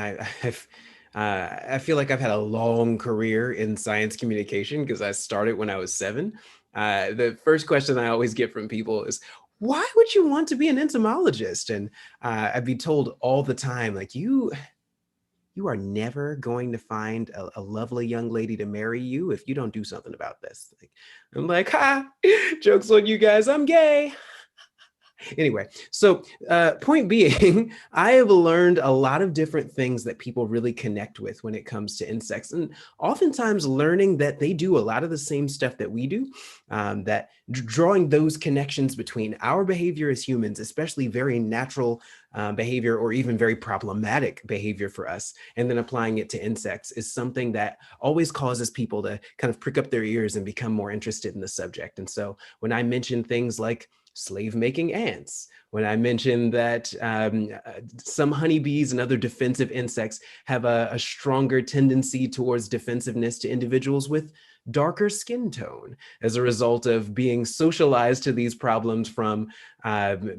I feel like I've had a long career in science communication because I started when I was 7. The first question I always get from people is, why would you want to be an entomologist? And I'd be told all the time, like, you are never going to find a lovely young lady to marry you if you don't do something about this. I'm like, ha, joke's on you guys, I'm gay. Anyway, so point being, I have learned a lot of different things that people really connect with when it comes to insects, and oftentimes learning that they do a lot of the same stuff that we do, that drawing those connections between our behavior as humans, especially very natural behavior or even very problematic behavior for us, and then applying it to insects is something that always causes people to kind of prick up their ears and become more interested in the subject. And so when I mention things like slave-making ants, when I mentioned that some honeybees and other defensive insects have a stronger tendency towards defensiveness to individuals with darker skin tone as a result of being socialized to these problems from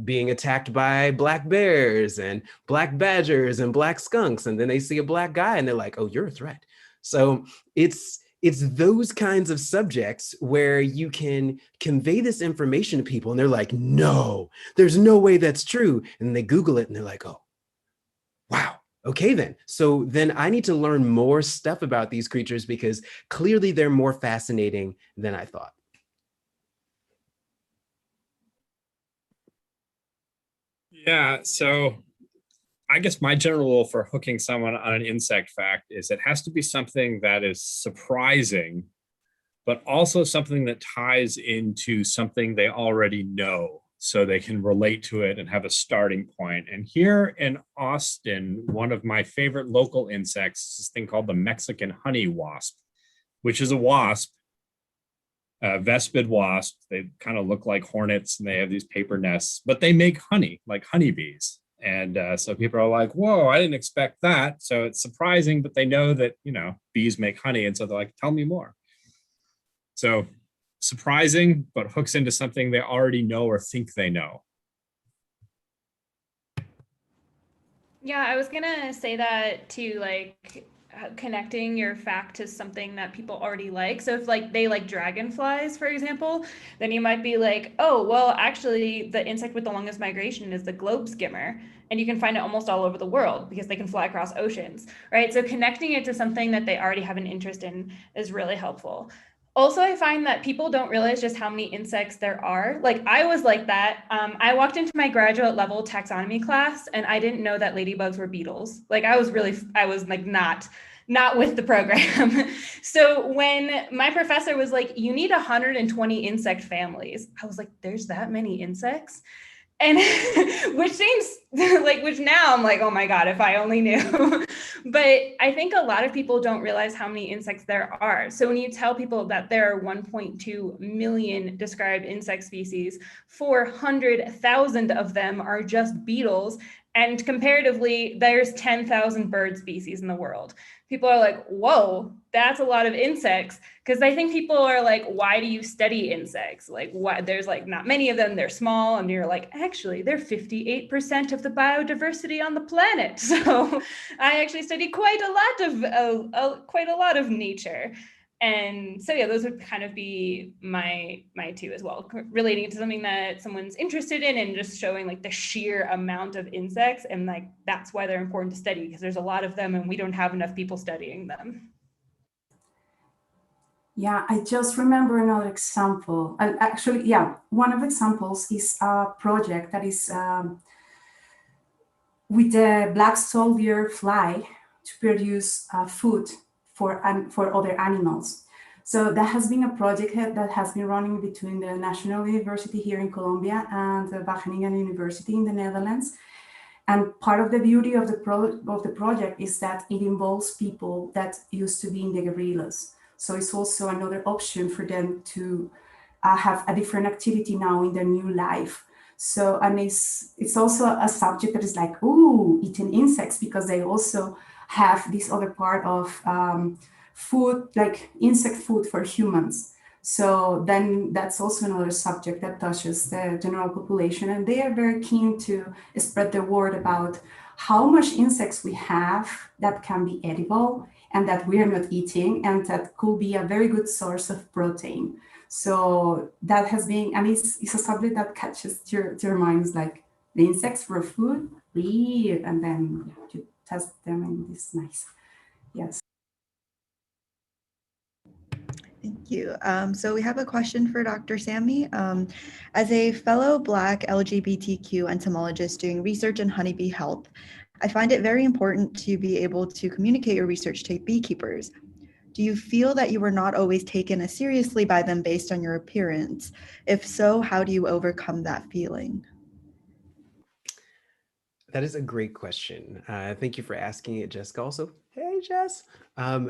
being attacked by black bears and black badgers and black skunks. And then they see a black guy and they're like, oh, you're a threat. So it's those kinds of subjects where you can convey this information to people and they're like, no, there's no way that's true. And they Google it and they're like, oh, wow. Okay, then. So then I need to learn more stuff about these creatures because clearly they're more fascinating than I thought. Yeah, so I guess my general rule for hooking someone on an insect fact is it has to be something that is surprising, but also something that ties into something they already know, so they can relate to it and have a starting point. And here in Austin, one of my favorite local insects is this thing called the Mexican honey wasp, which is a wasp, a vespid wasp. They kind of look like hornets and they have these paper nests, but they make honey like honeybees. And so people are like, whoa, I didn't expect that. So it's surprising, but they know that, bees make honey. And so they're like, tell me more. So surprising, but hooks into something they already know or think they know. Yeah, I was gonna say that too, like connecting your fact to something that people already like. So if like they like dragonflies, for example, then you might be like, oh, well, actually the insect with the longest migration is the globe skimmer. And you can find it almost all over the world because they can fly across oceans, right? So connecting it to something that they already have an interest in is really helpful. Also, I find that people don't realize just how many insects there are. Like I was like that. I walked into my graduate level taxonomy class and I didn't know that ladybugs were beetles. Like I was like not with the program. So when my professor was like, you need 120 insect families, I was like, there's that many insects? And which now I'm like, oh my God, if I only knew. But I think a lot of people don't realize how many insects there are. So when you tell people that there are 1.2 million described insect species, 400,000 of them are just beetles. And comparatively, there's 10,000 bird species in the world. People are like, whoa, that's a lot of insects. Because I think people are like, why do you study insects? Like, why? There's like not many of them, they're small. And you're like, actually, they're 58% of the biodiversity on the planet. So I actually study quite a lot of nature. And so yeah, those would kind of be my two as well, relating to something that someone's interested in and just showing like the sheer amount of insects, and like that's why they're important to study, because there's a lot of them and we don't have enough people studying them. Yeah, I just remember another example. And actually, yeah, one of the examples is a project that is with the black soldier fly to produce food for other animals. So that has been a project that has been running between the National University here in Colombia and the Wageningen University in the Netherlands. And part of the beauty of the project is that it involves people that used to be in the guerrillas. So it's also another option for them to have a different activity now in their new life. So, and it's also a subject that is like, ooh, eating insects, because they also have this other part of food, like insect food for humans. So then that's also another subject that touches the general population. And they are very keen to spread the word about how much insects we have that can be edible and that we are not eating, and that could be a very good source of protein. So that has been, and it's a subject that catches your minds, like the insects for food, weird, and then you test them and it's nice. Yes. Thank you. So we have a question for Dr. Sammy. As a fellow Black LGBTQ entomologist doing research in honeybee health, I find it very important to be able to communicate your research to beekeepers. Do you feel that you were not always taken as seriously by them based on your appearance? If so, how do you overcome that feeling? That is a great question. Thank you for asking it, Jessica, also. Hey, Jess. I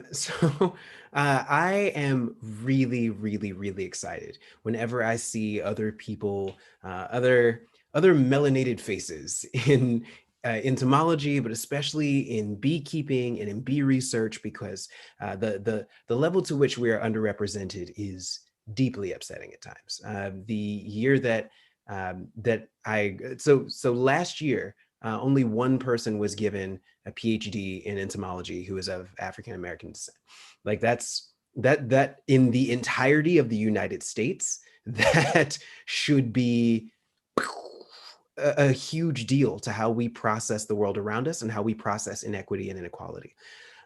am really, really, really excited whenever I see other people, other melanated faces in entomology, but especially in beekeeping and in bee research, because the level to which we are underrepresented is deeply upsetting at times. The year that that I so last year, only one person was given a PhD in entomology who is of African American descent. Like that in the entirety of the United States, that should be a huge deal to how we process the world around us and how we process inequity and inequality.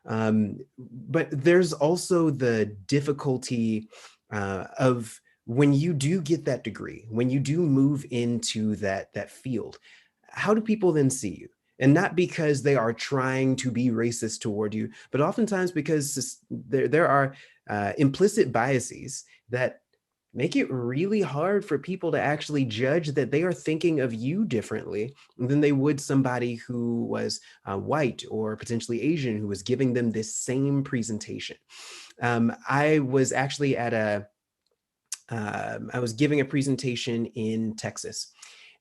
But there's also the difficulty of when you do get that degree, when you do move into that field, how do people then see you? And not because they are trying to be racist toward you, but oftentimes because there are implicit biases that make it really hard for people to actually judge that they are thinking of you differently than they would somebody who was white or potentially Asian who was giving them this same presentation. I was actually at I was giving a presentation in Texas.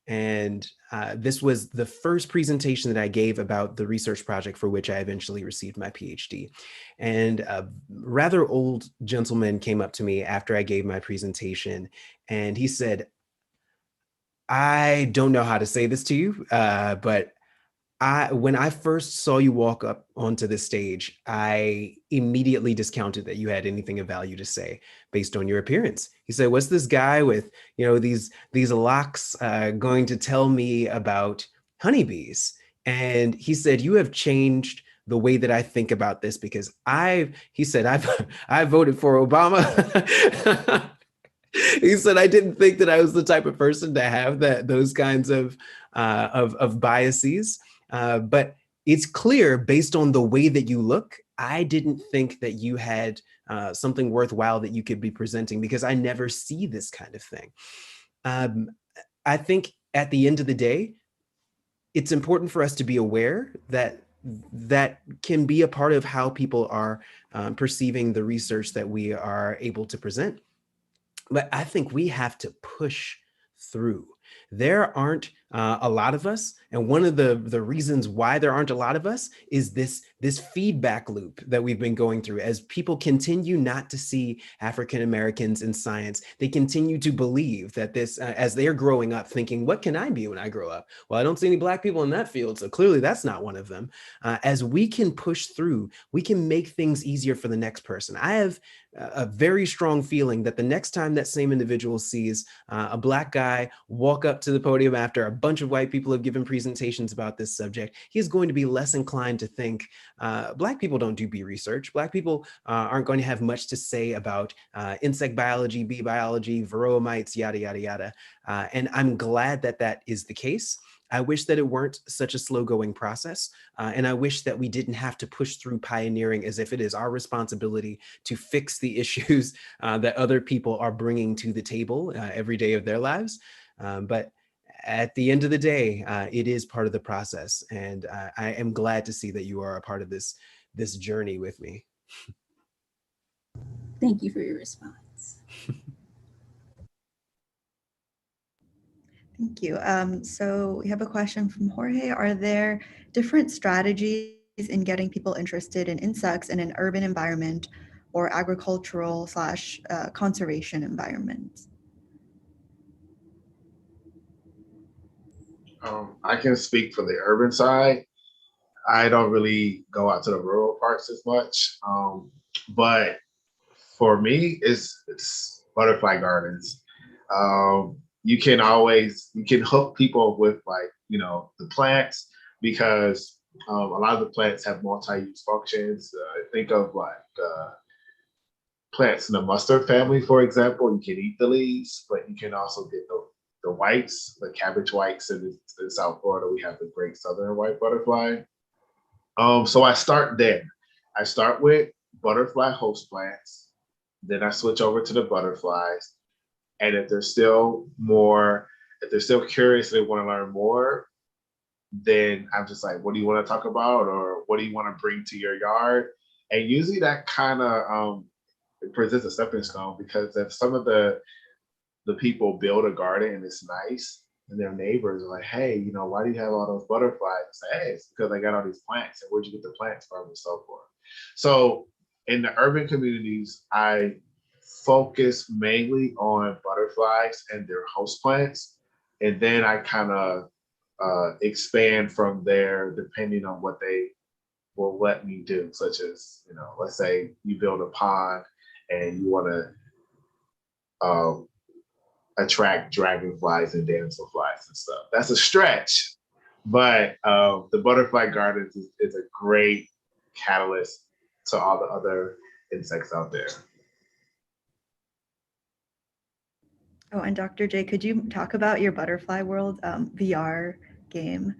And this was the first presentation that I gave about the research project for which I eventually received my PhD. And a rather old gentleman came up to me after I gave my presentation, and he said, "I don't know how to say this to you, but when I first saw you walk up onto this stage, I immediately discounted that you had anything of value to say based on your appearance." He said, "What's this guy with, these locks going to tell me about honeybees?" And he said, "You have changed the way that I think about this because he said, I voted for Obama." He said, "I didn't think that I was the type of person to have those kinds of biases. But it's clear based on the way that you look, I didn't think that you had something worthwhile that you could be presenting because I never see this kind of thing." I think at the end of the day, it's important for us to be aware that that can be a part of how people are perceiving the research that we are able to present. But I think we have to push through. There aren't a lot of us, and one of the reasons why there aren't a lot of us is this feedback loop that we've been going through. As people continue not to see African Americans in science, they continue to believe that this, as they're growing up, thinking, "What can I be when I grow up? Well, I don't see any Black people in that field, so clearly that's not one of them." As we can push through, we can make things easier for the next person. I have a very strong feeling that the next time that same individual sees a Black guy walk up to the podium after a bunch of white people have given presentations about this subject, he's going to be less inclined to think Black people don't do bee research. Black people aren't going to have much to say about insect biology, bee biology, varroa mites, yada, yada, yada. And I'm glad that that is the case. I wish that it weren't such a slow going process. And I wish that we didn't have to push through pioneering as if it is our responsibility to fix the issues that other people are bringing to the table every day of their lives. But at the end of the day, it is part of the process. And I am glad to see that you are a part of this journey with me. Thank you for your response. Thank you. So we have a question from Jorge. Are there different strategies in getting people interested in insects in an urban environment or agricultural / conservation environment? I can speak for the urban side. I don't really go out to the rural parts as much. But for me, it's butterfly gardens. You can hook people with the plants because a lot of the plants have multi-use functions. Think of plants in the mustard family, for example. You can eat the leaves, but you can also get the whites, the cabbage whites. In South Florida, we have the great southern white butterfly. So I start there. I start with butterfly host plants, then I switch over to the butterflies. And if they're still curious, they want to learn more, then I'm just like, what do you want to talk about, or what do you want to bring to your yard? And usually that kind of presents a stepping stone, because if some of the people build a garden and it's nice, and their neighbors are like, hey, why do you have all those butterflies? I say, hey, it's because I got all these plants, and where'd you get the plants from, and so forth. So in the urban communities, I focus mainly on butterflies and their host plants, and then I kind of expand from there depending on what they will let me do, such as, let's say you build a pond and you want to attract dragonflies and damselflies and stuff. That's a stretch, but the butterfly gardens is a great catalyst to all the other insects out there. Oh, and Dr. J, could you talk about your Butterfly World VR game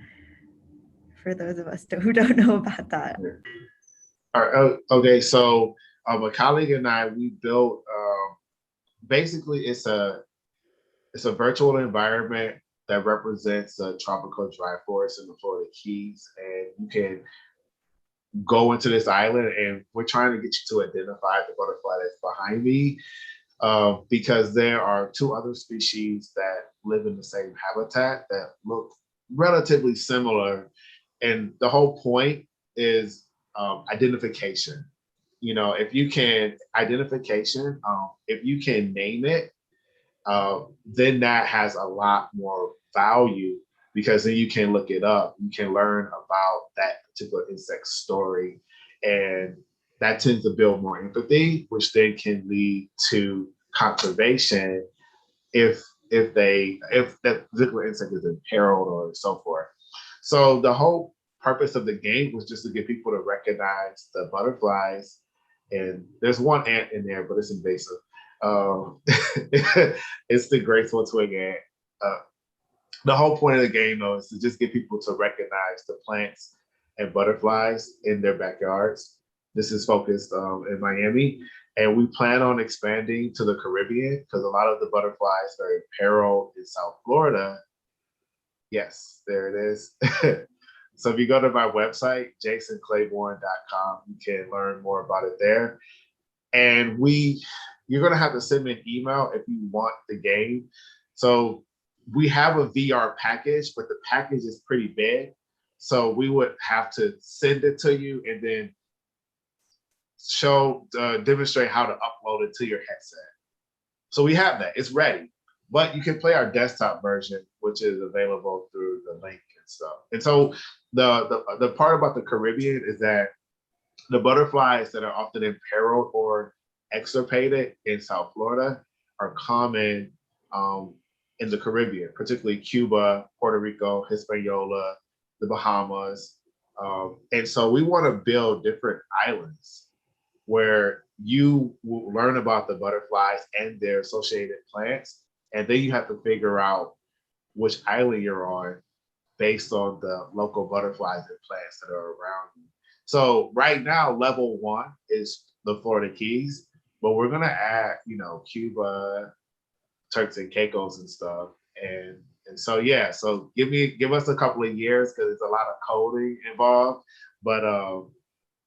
for those of us who don't know about that? All right, okay, so a colleague and I, we built, basically it's a virtual environment that represents a tropical dry forest in the Florida Keys, and you can go into this island, and we're trying to get you to identify the butterfly that's behind me, because there are two other species that live in the same habitat that look relatively similar. And the whole point is identification. If you can if you can name it, then that has a lot more value, because then you can look it up, you can learn about that particular insect's story, and that tends to build more empathy, which then can lead to conservation if that particular insect is imperiled or so forth. So the whole purpose of the game was just to get people to recognize the butterflies, and there's one ant in there, but it's invasive. It's the graceful twig ant. The whole point of the game, though, is to just get people to recognize the plants and butterflies in their backyards. This is focused in Miami, and we plan on expanding to the Caribbean, because a lot of the butterflies are imperiled in South Florida. Yes, there it is. So if you go to my website, jasonclayborn.com, you can learn more about it there. And you're going to have to send me an email if you want the game. So we have a VR package, but the package is pretty big. So we would have to send it to you and then demonstrate how to upload it to your headset. So we have that, it's ready, but you can play our desktop version, which is available through the link and stuff. And so the part about the Caribbean is that the butterflies that are often imperiled or extirpated in South Florida are common in the Caribbean, particularly Cuba, Puerto Rico, Hispaniola, the Bahamas. And so we want to build different islands where you will learn about the butterflies and their associated plants. And then you have to figure out which island you're on based on the local butterflies and plants that are around you. So right now, level 1 is the Florida Keys, but we're gonna add, Cuba, Turks and Caicos and stuff. And so, yeah, so give us a couple of years, because there's a lot of coding involved, but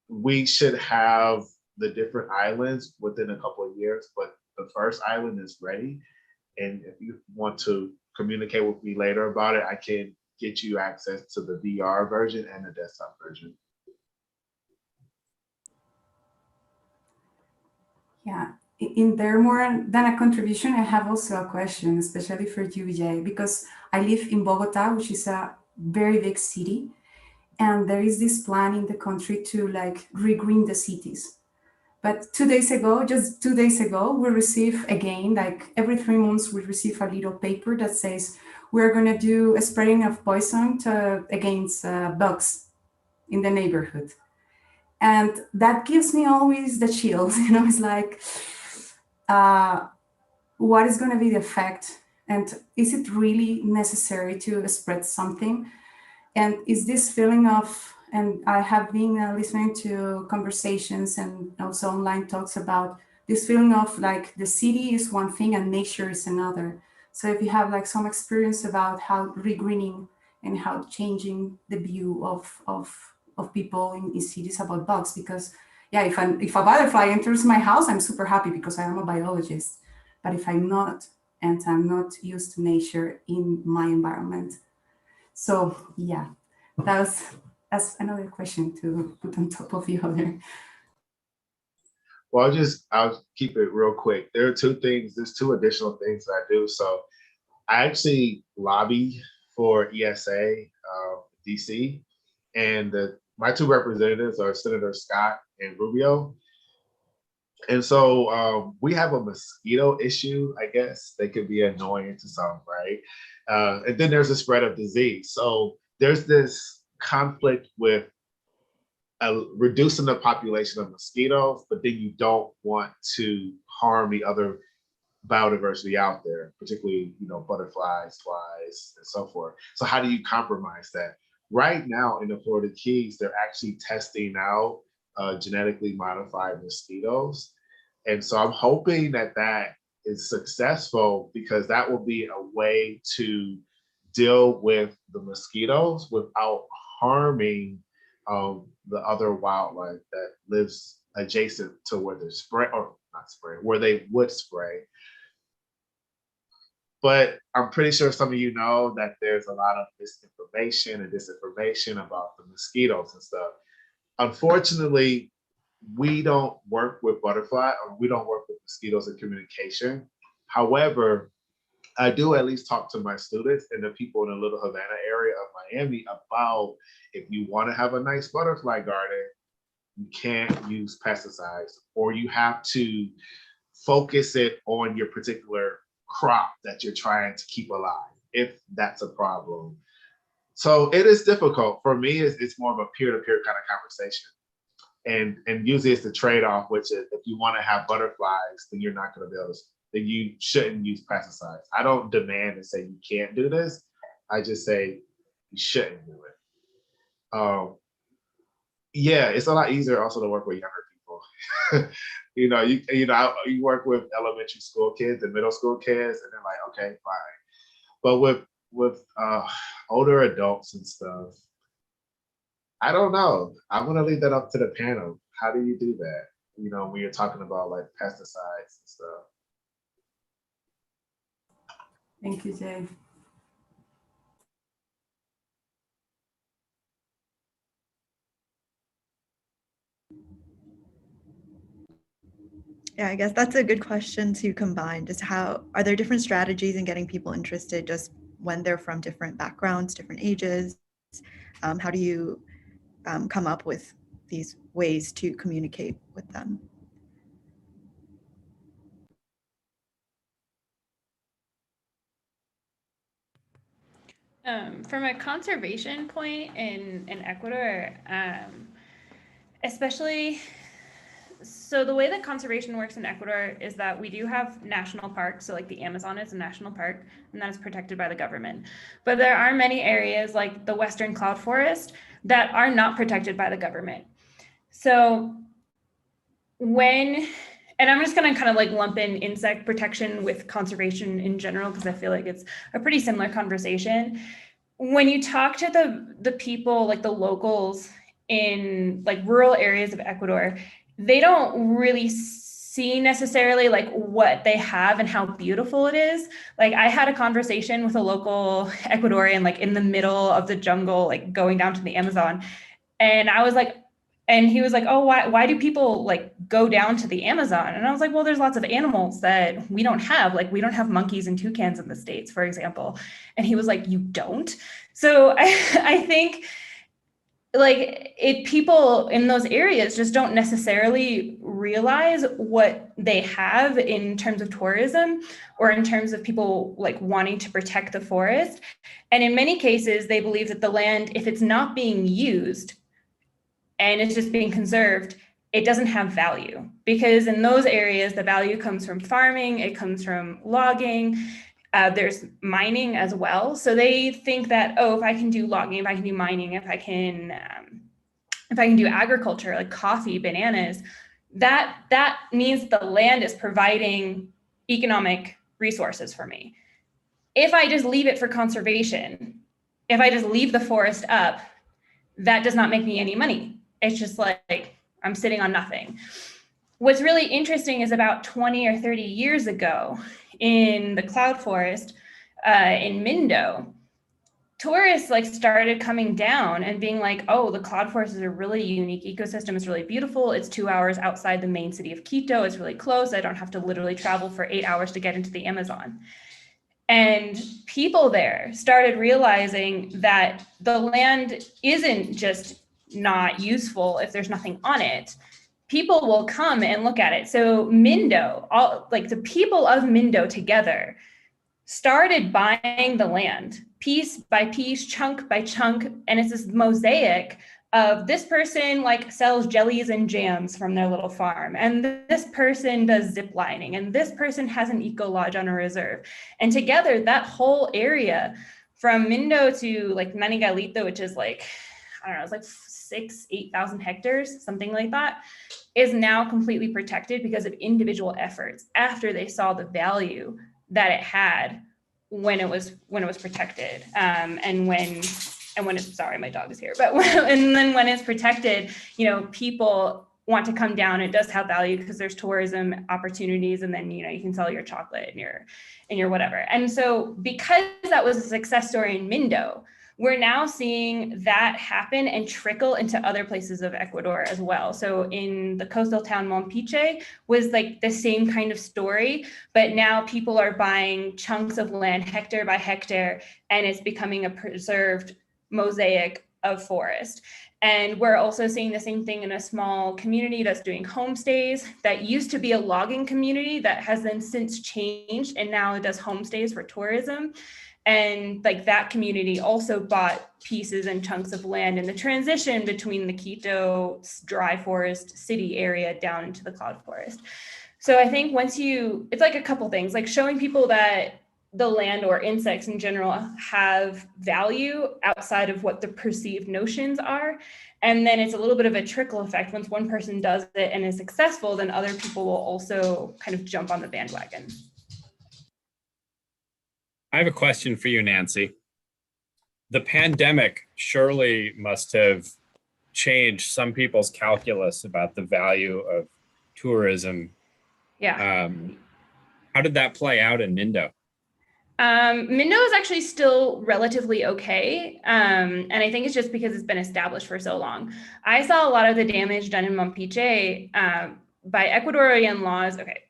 we should have the different islands within a couple of years, but the first island is ready. And if you want to communicate with me later about it, I can get you access to the VR version and the desktop version. Yeah, in there more than a contribution, I have also a question, especially for you, Jay, because I live in Bogota, which is a very big city, and there is this plan in the country to regreen the cities. But 2 days ago, just 2 days ago, we receive again, every 3 months, we receive a little paper that says we're going to do a spraying of poison against bugs in the neighborhood. And that gives me always the chills, it's like, what is going to be the effect? And is it really necessary to spread something? And is this feeling of, and I have been listening to conversations and also online talks about this feeling of the city is one thing and nature is another. So if you have some experience about how regreening and how changing the view of people in cities about bugs. Because yeah, if a butterfly enters my house, I'm super happy because I am a biologist. But if I'm not, and I'm not used to nature in my environment, so yeah, that's another question to put on top of the other. Well, I'll keep it real quick. There are two things. There's two additional things that I do. So I actually lobby for ESA, DC, and my two representatives are Senator Scott and Rubio. And so we have a mosquito issue, I guess. They could be annoying to some, right? And then there's a spread of disease. So there's this conflict with reducing the population of mosquitoes, but then you don't want to harm the other biodiversity out there, particularly, butterflies, flies, and so forth. So how do you compromise that? Right now in the Florida Keys, they're actually testing out genetically modified mosquitoes. And so I'm hoping that that is successful, because that will be a way to deal with the mosquitoes without harming the other wildlife that lives adjacent to where they're spray, or not spray, where they would spray. But I'm pretty sure some of you know that there's a lot of misinformation and disinformation about the mosquitoes and stuff. Unfortunately, we don't work with butterfly, or we don't work with mosquitoes in communication. However, I do at least talk to my students and the people in the Little Havana area of Miami about, if you want to have a nice butterfly garden, you can't use pesticides, or you have to focus it on your particular crop that you're trying to keep alive, if that's a problem. So it is difficult. For me, it's more of a peer-to-peer kind of conversation. And usually it's the trade-off, which is, if you want to have butterflies, then you're not going to be able to, then you shouldn't use pesticides. I don't demand and say you can't do this. I just say you shouldn't do it. Yeah, it's a lot easier also to work with younger people. You work with elementary school kids and middle school kids, and they're like, okay, fine. But with older adults and stuff, I don't know. I'm gonna leave that up to the panel. How do you do that? When you're talking about like pesticides and stuff. Thank you, Jay. Yeah, I guess that's a good question to combine. Just how are there different strategies in getting people interested, just when they're from different backgrounds, different ages? How do you come up with these ways to communicate with them? From a conservation point in Ecuador, especially, so the way that conservation works in Ecuador is that we do have national parks. So like the Amazon is a national park, and that is protected by the government. But there are many areas like the Western Cloud Forest that are not protected by the government. So and I'm just going to kind of like lump in insect protection with conservation in general, because I feel like it's a pretty similar conversation. When you talk to the people, like the locals in like rural areas of Ecuador, they don't really see necessarily like what they have and how beautiful it is. Like I had a conversation with a local Ecuadorian, like in the middle of the jungle, like going down to the Amazon. And I was like, and he was like, oh, why do people like go down to the Amazon? And I was like, well, there's lots of animals that we don't have. Like we don't have monkeys and toucans in the States, for example. And he was like, you don't? So I think like people in those areas just don't necessarily realize what they have in terms of tourism, or in terms of people like wanting to protect the forest. And in many cases, they believe that the land, if it's not being used, and it's just being conserved, it doesn't have value, because in those areas, the value comes from farming, it comes from logging, there's mining as well. So they think that, oh, if I can do logging, if I can do mining, if I can do agriculture, like coffee, bananas, that means the land is providing economic resources for me. If I just leave it for conservation, if I just leave the forest up, that does not make me any money. It's just like I'm sitting on nothing. What's really interesting is about 20 or 30 years ago in the cloud forest in Mindo, tourists like started coming down and being like, oh, the cloud forest is a really unique ecosystem. It's really beautiful. It's 2 hours outside the main city of Quito. It's really close. I don't have to literally travel for 8 hours to get into the Amazon. And people there started realizing that the land isn't just not useful if there's nothing on it. People will come and look at it. So Mindo, all like the people of Mindo together started buying the land piece by piece, chunk by chunk, and it's this mosaic of this person like sells jellies and jams from their little farm, and this person does zip lining, and this person has an eco lodge on a reserve. And together, that whole area from Mindo to like Nanigalito, which is like, I don't know, it's like 8,000 hectares, something like that, is now completely protected because of individual efforts after they saw the value that it had when it was protected, and when it's, sorry, my dog is here, but and then when it's protected, you know, people want to come down. It does have value because there's tourism opportunities, and then, you know, you can sell your chocolate and your whatever. And so because that was a success story in Mindo, we're now seeing that happen and trickle into other places of Ecuador as well. So in the coastal town Mompiche was like the same kind of story, but now people are buying chunks of land hectare by hectare, and it's becoming a preserved mosaic of forest. And we're also seeing the same thing in a small community that's doing homestays that used to be a logging community that has then since changed, and now it does homestays for tourism. And like that community also bought pieces and chunks of land in the transition between the Quito dry forest city area down into the cloud forest. So I think it's like a couple things, like showing people that the land or insects in general have value outside of what the perceived notions are. And then it's a little bit of a trickle effect. Once one person does it and is successful, then other people will also kind of jump on the bandwagon. I have a question for you, Nancy. The pandemic surely must have changed some people's calculus about the value of tourism. Yeah. How did that play out in Mindo? Mindo is actually still relatively okay. And I think it's just because it's been established for so long. I saw a lot of the damage done in Mompiche by Ecuadorian laws. Okay.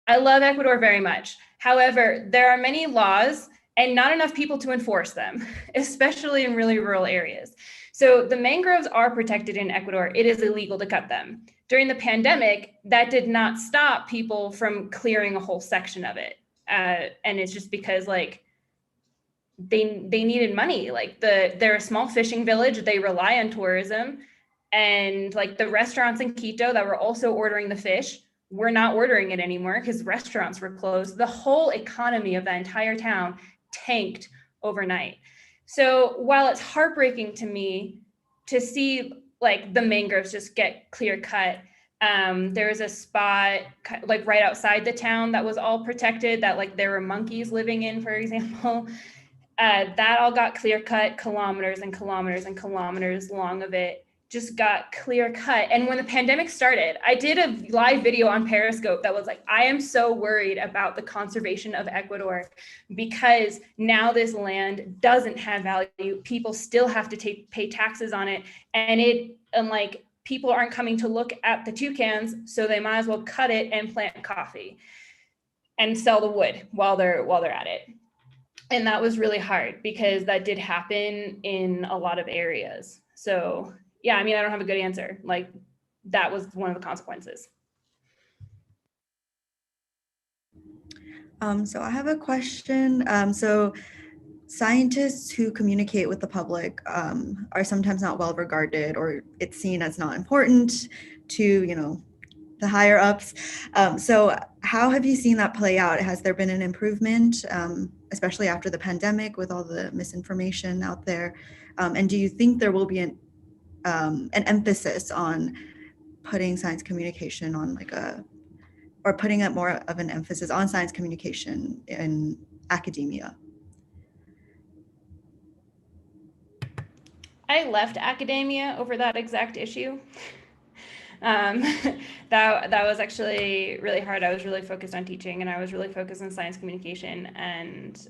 I love Ecuador very much. However, there are many laws and not enough people to enforce them, especially in really rural areas. So the mangroves are protected in Ecuador. It is illegal to cut them. During the pandemic, that did not stop people from clearing a whole section of it. And it's just because like they needed money. Like they're a small fishing village. They rely on tourism. And like the restaurants in Quito that were also ordering the fish, we're not ordering it anymore because restaurants were closed. The whole economy of that entire town tanked overnight. So while it's heartbreaking to me to see like the mangroves just get clear cut, there was a spot like right outside the town that was all protected that like there were monkeys living in, for example. That all got clear cut, kilometers and kilometers and kilometers long of it just got clear cut. And when the pandemic started, I did a live video on Periscope that was like, I am so worried about the conservation of Ecuador because now this land doesn't have value. People still have to pay taxes on it. And like people aren't coming to look at the toucans, so they might as well cut it and plant coffee and sell the wood while they're at it. And that was really hard because that did happen in a lot of areas. So yeah, I mean, I don't have a good answer. Like that was one of the consequences. So I have a question. So scientists who communicate with the public are sometimes not well regarded, or it's seen as not important to, you know, the higher ups. So how have you seen that play out? Has there been an improvement, especially after the pandemic with all the misinformation out there? And do you think there will be an emphasis on putting science communication on or putting up more of an emphasis on science communication in academia? I left academia over that exact issue. um, that was actually really hard. I was really focused on teaching, and I was really focused on science communication, and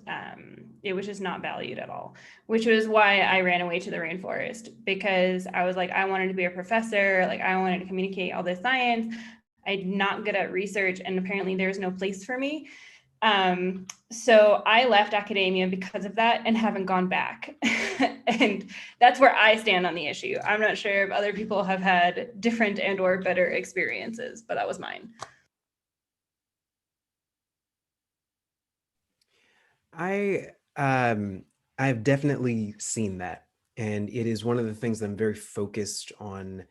it was just not valued at all, which was why I ran away to the rainforest, because I was like, I wanted to be a professor, like I wanted to communicate all this science. I'm not good at research, and apparently there's no place for me. So I left academia because of that and haven't gone back. And that's where I stand on the issue. I'm not sure if other people have had different and or better experiences, but that was mine. I've definitely seen that, and it is one of the things that I'm very focused on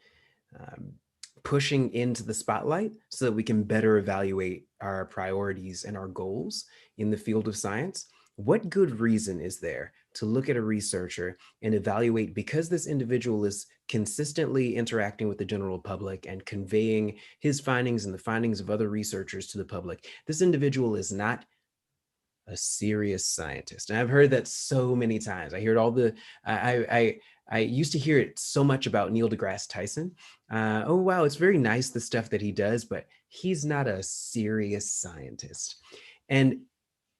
um, pushing into the spotlight so that we can better evaluate our priorities and our goals in the field of science. What good reason is there to look at a researcher and evaluate, because this individual is consistently interacting with the general public and conveying his findings and the findings of other researchers to the public, this individual is not a serious scientist? And I've heard that so many times. I hear it all the I used to hear it so much about Neil deGrasse Tyson. Oh wow, it's very nice the stuff that he does, but he's not a serious scientist. And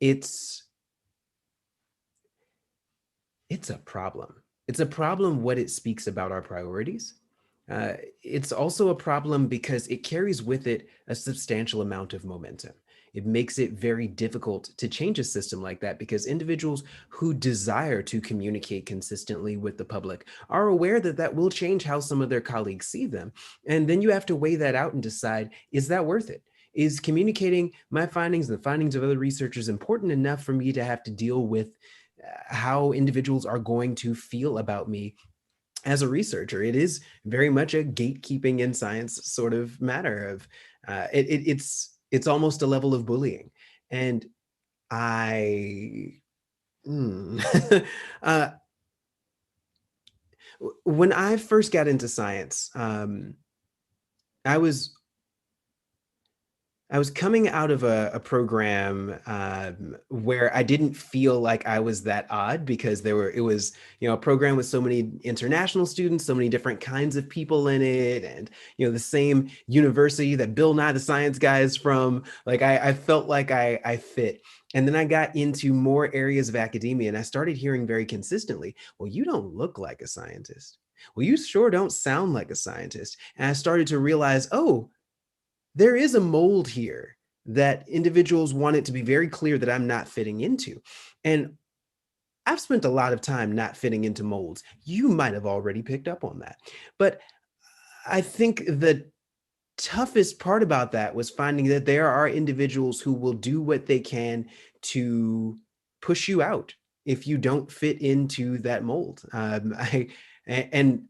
it's it's a problem. It's a problem what it speaks about our priorities. It's also a problem because it carries with it a substantial amount of momentum. It makes it very difficult to change a system like that, because individuals who desire to communicate consistently with the public are aware that that will change how some of their colleagues see them. And then you have to weigh that out and decide, is that worth it? Is communicating my findings and the findings of other researchers important enough for me to have to deal with how individuals are going to feel about me as a researcher? It is very much a gatekeeping in science sort of matter of it's almost a level of bullying. And I uh, when I first got into science, I was I was coming out of a program where I didn't feel like I was that odd, because it was, a program with so many international students, so many different kinds of people in it, and, the same university that Bill Nye the Science Guy is from. Like I felt like I fit. And then I got into more areas of academia, and I started hearing very consistently, well, you don't look like a scientist. Well, you sure don't sound like a scientist. And I started to realize, oh, there is a mold here that individuals want it to be very clear that I'm not fitting into. And I've spent a lot of time not fitting into molds. You might have already picked up on that. But I think the toughest part about that was finding that there are individuals who will do what they can to push you out if you don't fit into that mold. And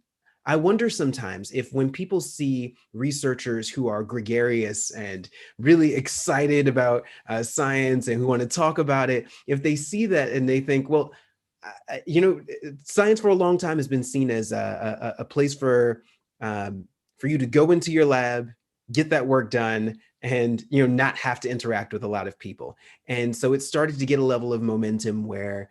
I wonder sometimes if, when people see researchers who are gregarious and really excited about science and who want to talk about it, if they see that and they think, well, science for a long time has been seen as a place for you to go into your lab, get that work done, and not have to interact with a lot of people. And so it started to get a level of momentum where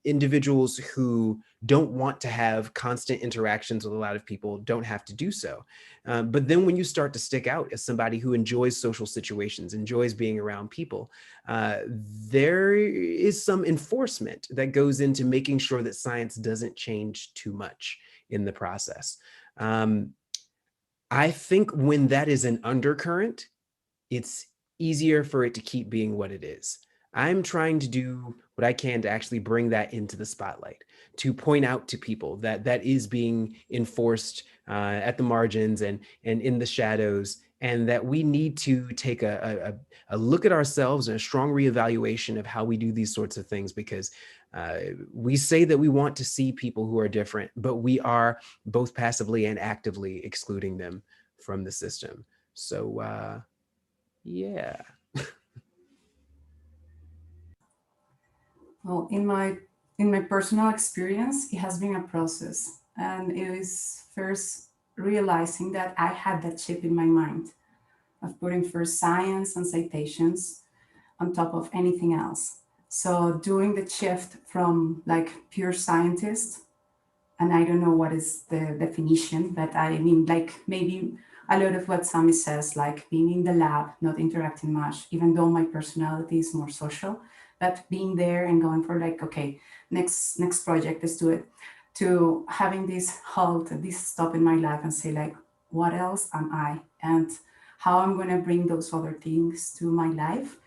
individuals who don't want to have constant interactions with a lot of people don't have to do so. But then when you start to stick out as somebody who enjoys social situations, enjoys being around people, there is some enforcement that goes into making sure that science doesn't change too much in the process. I think when that is an undercurrent, it's easier for it to keep being what it is. I'm trying to do what I can to actually bring that into the spotlight, to point out to people that that is being enforced at the margins and in the shadows, and that we need to take a look at ourselves and a strong reevaluation of how we do these sorts of things, because we say that we want to see people who are different, but we are both passively and actively excluding them from the system. So, yeah. Well, in my personal experience, it has been a process, and it is first realizing that I had that chip in my mind of putting first science and citations on top of anything else. So doing the shift from like pure scientist and I don't know what is the definition, but I mean, like maybe a lot of what Sami says, like being in the lab, not interacting much, even though my personality is more social, but being there and going for like, okay, next project, let's do it. To having this halt, this stop in my life and say like, what else am I? And how I'm going to bring those other things to my life.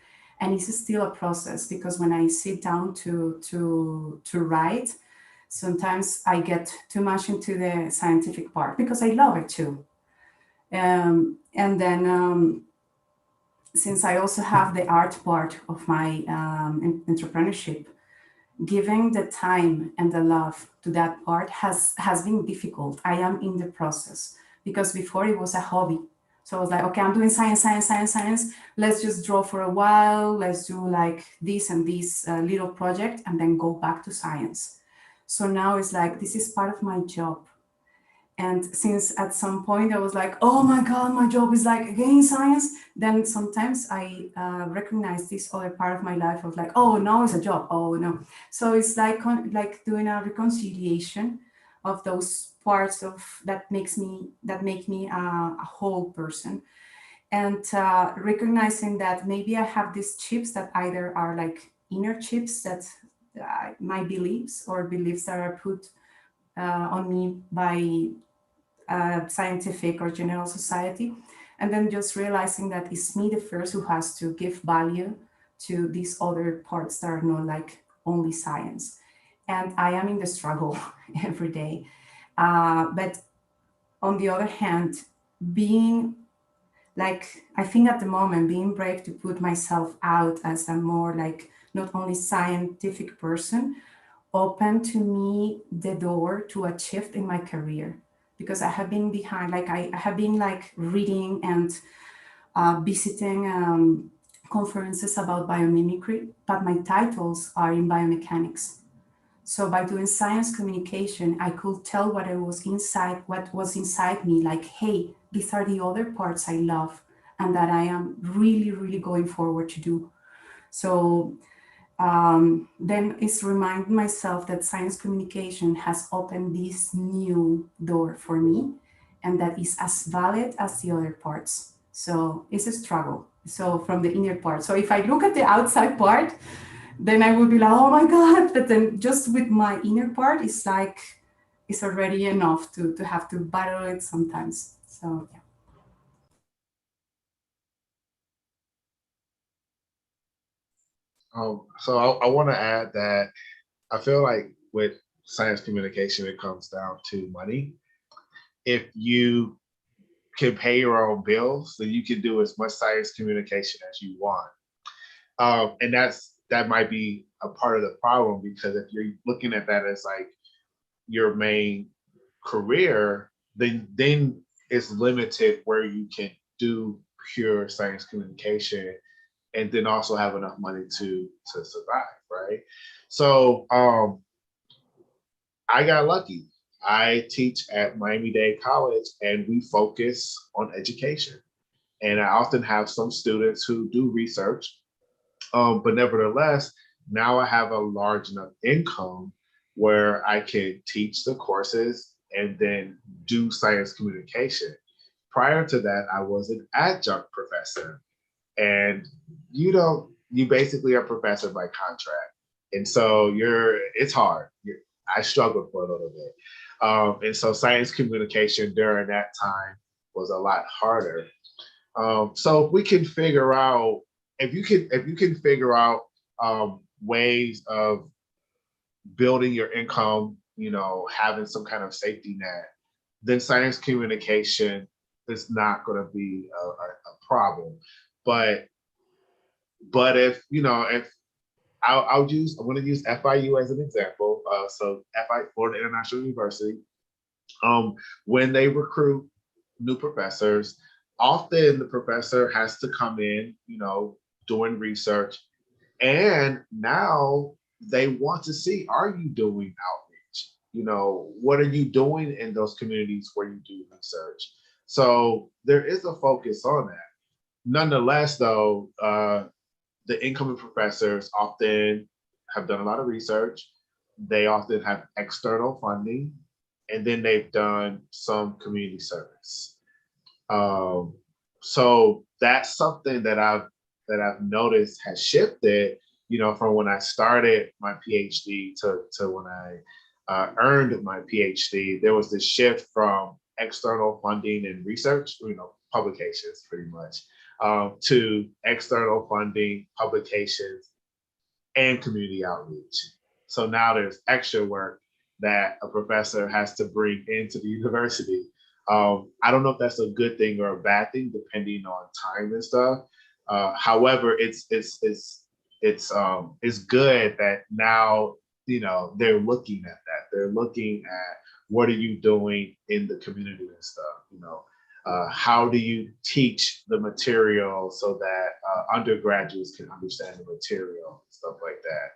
And it's still a process, because when I sit down to write, sometimes I get too much into the scientific part because I love it too. And then since I also have the art part of my entrepreneurship, giving the time and the love to that part has been difficult. I am in the process, because before it was a hobby. So I was like, okay, I'm doing science. Let's just draw for a while. Let's do like this and this little project and then go back to science. So now it's like, this is part of my job. And since at some point I was like, oh my God, my job is like again science, then sometimes I recognize this other part of my life of like, oh, now it's a job. Oh no. So it's like doing a reconciliation of those parts of that make me a whole person. And recognizing that maybe I have these chips that either are like inner chips that my beliefs or beliefs that are put on me by scientific or general society, and then just realizing that it's me the first who has to give value to these other parts that are not like only science. And I am in the struggle every day. But on the other hand, being like, I think at the moment, being brave to put myself out as a more like not only scientific person, opened to me the door to a shift in my career, because I have been behind, like I have been like reading and visiting conferences about biomimicry, but my titles are in biomechanics. So by doing science communication, I could tell what was inside me, like, hey, these are the other parts I love and that I am really, really going forward to do. So then it's reminding myself that science communication has opened this new door for me, and that is as valid as the other parts. So it's a struggle. So from the inner part. So if I look at the outside part, then I would be like, oh my God. But then just with my inner part, it's like, it's already enough to have to battle it sometimes. So yeah. So I want to add that I feel like with science communication, it comes down to money. If you can pay your own bills, then you can do as much science communication as you want. And that might be a part of the problem, because if you're looking at that as like your main career, then it's limited where you can do pure science communication and then also have enough money to survive, right? So I got lucky. I teach at Miami-Dade College, and we focus on education. And I often have some students who do research, but nevertheless, now I have a large enough income where I can teach the courses and then do science communication. Prior to that, I was an adjunct professor, and you basically are a professor by contract, and so it's hard. I struggled for a little bit, and so science communication during that time was a lot harder. So if we can figure out, if you can figure out ways of building your income, having some kind of safety net, then science communication is not going to be a problem. But if if I'm going to use FIU as an example. So FI, Florida International University, when they recruit new professors, often the professor has to come in, doing research, and now they want to see, are you doing outreach? What are you doing in those communities where you do research? So there is a focus on that. Nonetheless, though, the incoming professors often have done a lot of research. They often have external funding. and then they've done some community service. So that's something that I've noticed has shifted, from when I started my PhD to when I earned my PhD. There was this shift from external funding and research, publications pretty much, to external funding, publications, and community outreach. So now there's extra work that a professor has to bring into the university. I don't know if that's a good thing or a bad thing, depending on time and stuff. However, it's good that now they're looking at that. They're looking at what are you doing in the community and stuff. How do you teach the material so that undergraduates can understand the material, stuff like that.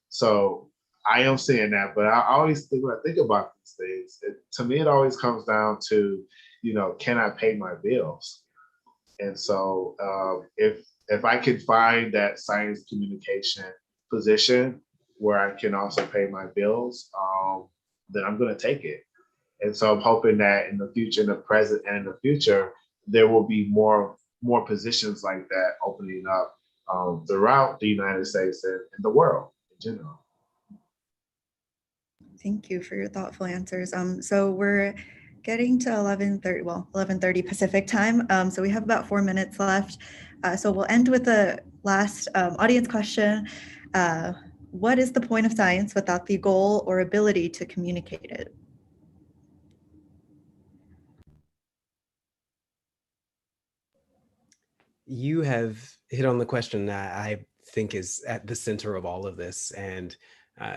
So I am saying that, but I always think when I think about these things, to me, it always comes down to, can I pay my bills? And so if I could find that science communication position where I can also pay my bills, then I'm going to take it. And so I'm hoping that in the future, in the present and in the future, there will be more positions like that opening up throughout the United States and the world in general. Thank you for your thoughtful answers. So we're getting to 11:30 Pacific time. So we have about 4 minutes left. So we'll end with the last audience question. What is the point of science without the goal or ability to communicate it? You have hit on the question that I think is at the center of all of this, and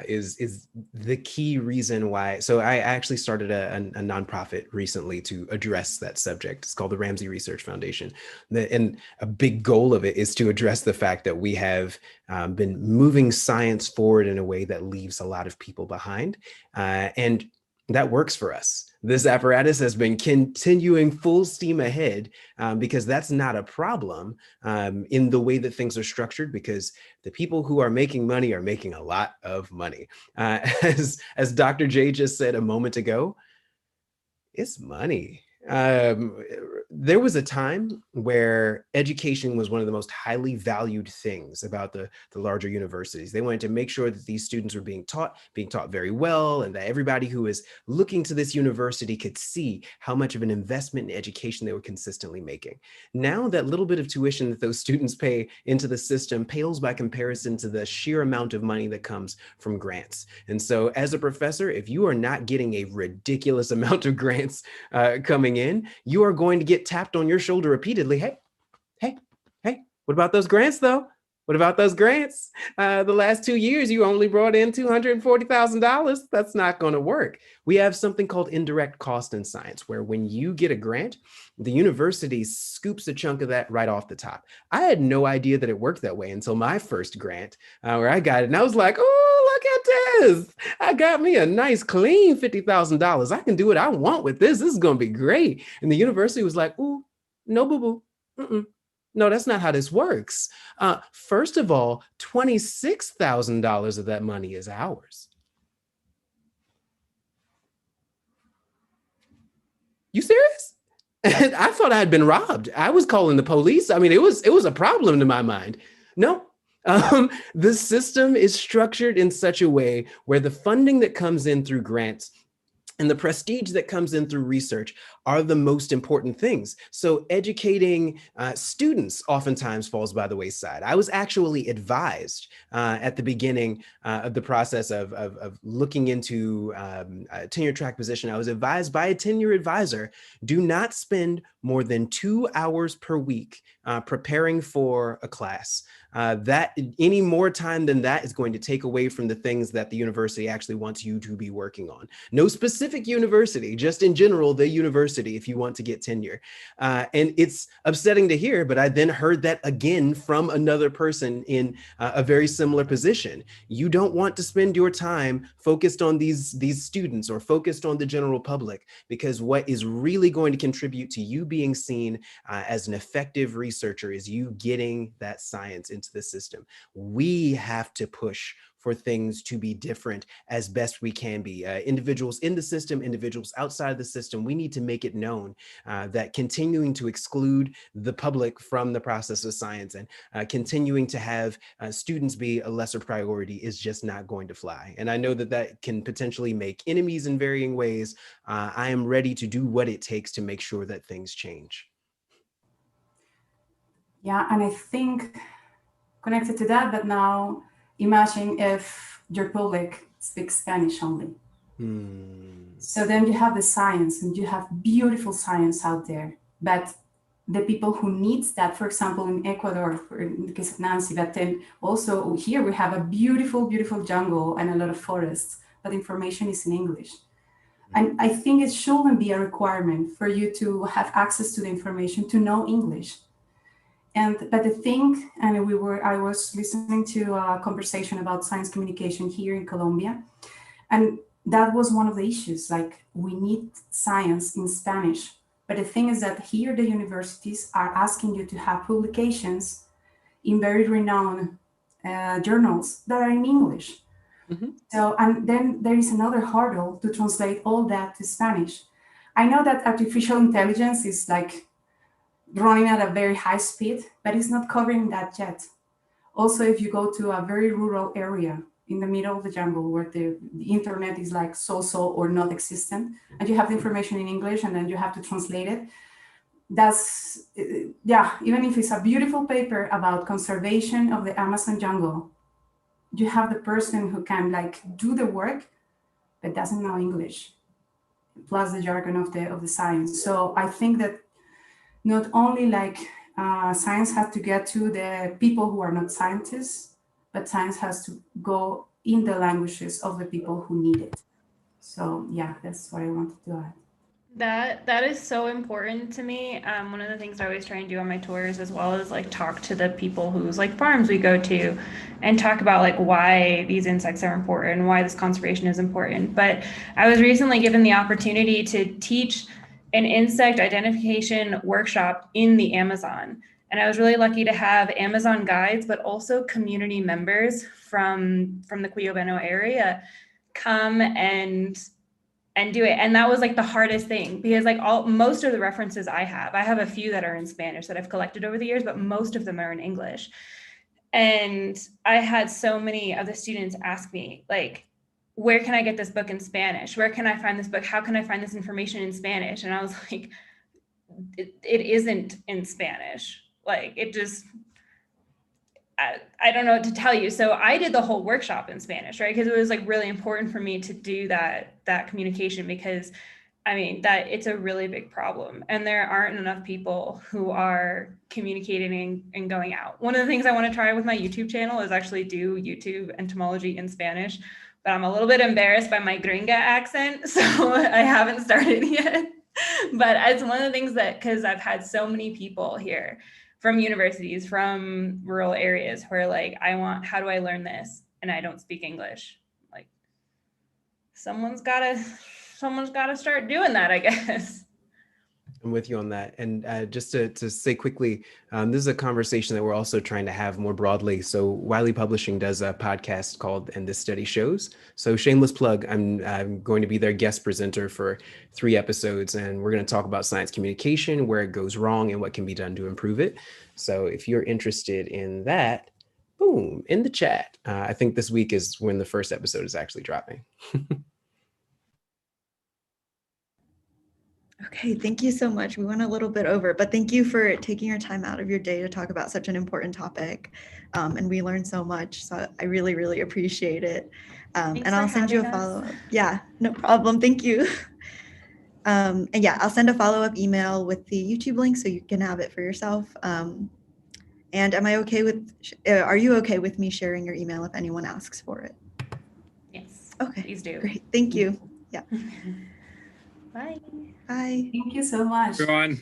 is the key reason why. So I actually started a nonprofit recently to address that subject. It's called the Ramsey Research Foundation. And a big goal of it is to address the fact that we have been moving science forward in a way that leaves a lot of people behind. And that works for us. This apparatus has been continuing full steam ahead because that's not a problem in the way that things are structured, because the people who are making money are making a lot of money. As Dr. J just said a moment ago, it's money. There was a time where education was one of the most highly valued things about the larger universities. They wanted to make sure that these students were being taught very well, and that everybody who was looking to this university could see how much of an investment in education they were consistently making. Now that little bit of tuition that those students pay into the system pales by comparison to the sheer amount of money that comes from grants. And so as a professor, if you are not getting a ridiculous amount of grants coming in, you are going to get tapped on your shoulder repeatedly. Hey, what about those grants though? What about those grants? The last 2 years, you only brought in $240,000. That's not going to work. We have something called indirect cost in science, where when you get a grant, the university scoops a chunk of that right off the top. I had no idea that it worked that way until my first grant, where I got it. And I was like, oh, look at this. I got me a nice clean $50,000. I can do what I want with this. This is going to be great. And the university was like, ooh, no, boo-boo. Mm-mm. No, that's not how this works. First of all, $26,000 of that money is ours. You serious? And I thought I had been robbed. I was calling the police. I mean, it was a problem to my mind. No, the system is structured in such a way where the funding that comes in through grants and the prestige that comes in through research are the most important things. So educating students oftentimes falls by the wayside. I was actually advised at the beginning of the process of looking into a tenure track position. I was advised by a tenure advisor, do not spend more than 2 hours per week preparing for a class. That any more time than that is going to take away from the things that the university actually wants you to be working on. No specific university, just in general, the university, if you want to get tenure. And it's upsetting to hear, but I then heard that again from another person in a very similar position. You don't want to spend your time focused on these students or focused on the general public, because what is really going to contribute to you being seen as an effective researcher is you getting that science into the system. We have to push for things to be different as best we can be. Individuals in the system, individuals outside the system, we need to make it known that continuing to exclude the public from the process of science and continuing to have students be a lesser priority is just not going to fly. And I know that that can potentially make enemies in varying ways. I am ready to do what it takes to make sure that things change. Yeah, and I think connected to that, but now imagine if your public speaks Spanish only. So then you have the science and you have beautiful science out there, but the people who needs that, for example, in Ecuador, in the case of Nancy, but then also here we have a beautiful, beautiful jungle and a lot of forests, but information is in English. And I think it shouldn't be a requirement for you to have access to the information, to know English. But the thing, and I was listening to a conversation about science communication here in Colombia, and that was one of the issues, like we need science in Spanish. But the thing is that here the universities are asking you to have publications in very renowned journals that are in English. Mm-hmm. So, and then there is another hurdle to translate all that to Spanish. I know that artificial intelligence is like running at a very high speed, but it's not covering that yet. Also, if you go to a very rural area in the middle of the jungle where the internet is like so or not existent, and you have the information in English and then you have to translate it, that's, yeah, even if it's a beautiful paper about conservation of the Amazon jungle, you have the person who can like do the work, but doesn't know English, plus the jargon of the science. So I think that not only like science has to get to the people who are not scientists, but science has to go in the languages of the people who need it. So yeah, that's what I wanted to add. That is so important to me. One of the things I always try and do on my tours, as well as like talk to the people whose like farms we go to, and talk about like why these insects are important, why this conservation is important. But I was recently given the opportunity to teach an insect identification workshop in the Amazon. And I was really lucky to have Amazon guides, but also community members from the Cuiabano area come and do it. And that was like the hardest thing, because like most of the references I have a few that are in Spanish that I've collected over the years, but most of them are in English. And I had so many of the students ask me like, where can I get this book in Spanish? Where can I find this book? How can I find this information in Spanish? And I was like, it isn't in Spanish. Like it just, I don't know what to tell you. So I did the whole workshop in Spanish, right? Because it was like really important for me to do that communication, because I mean, that it's a really big problem and there aren't enough people who are communicating and going out. One of the things I want to try with my YouTube channel is actually do YouTube entomology in Spanish, but I'm a little bit embarrassed by my gringa accent, so I haven't started yet. But it's one of the things that, because I've had so many people here from universities, from rural areas where like, how do I learn this? And I don't speak English. Like someone's got to start doing that, I guess. I'm with you on that. And just to say quickly, this is a conversation that we're also trying to have more broadly. So Wiley Publishing does a podcast called And This Study Shows. So shameless plug, I'm going to be their guest presenter for 3 episodes, and we're going to talk about science communication, where it goes wrong and what can be done to improve it. So if you're interested in that, boom, in the chat. I think this week is when the first episode is actually dropping. Okay, thank you so much. We went a little bit over, but thank you for taking your time out of your day to talk about such an important topic. And we learned so much, so I really, really appreciate it. And I'll send you a follow-up. Yeah, no problem. Thank you. And yeah, I'll send a follow-up email with the YouTube link so you can have it for yourself. And are you okay with me sharing your email if anyone asks for it? Yes. Okay. Please do. Great. Thank you. Yeah. Bye. Bye. Thank you so much. Everyone.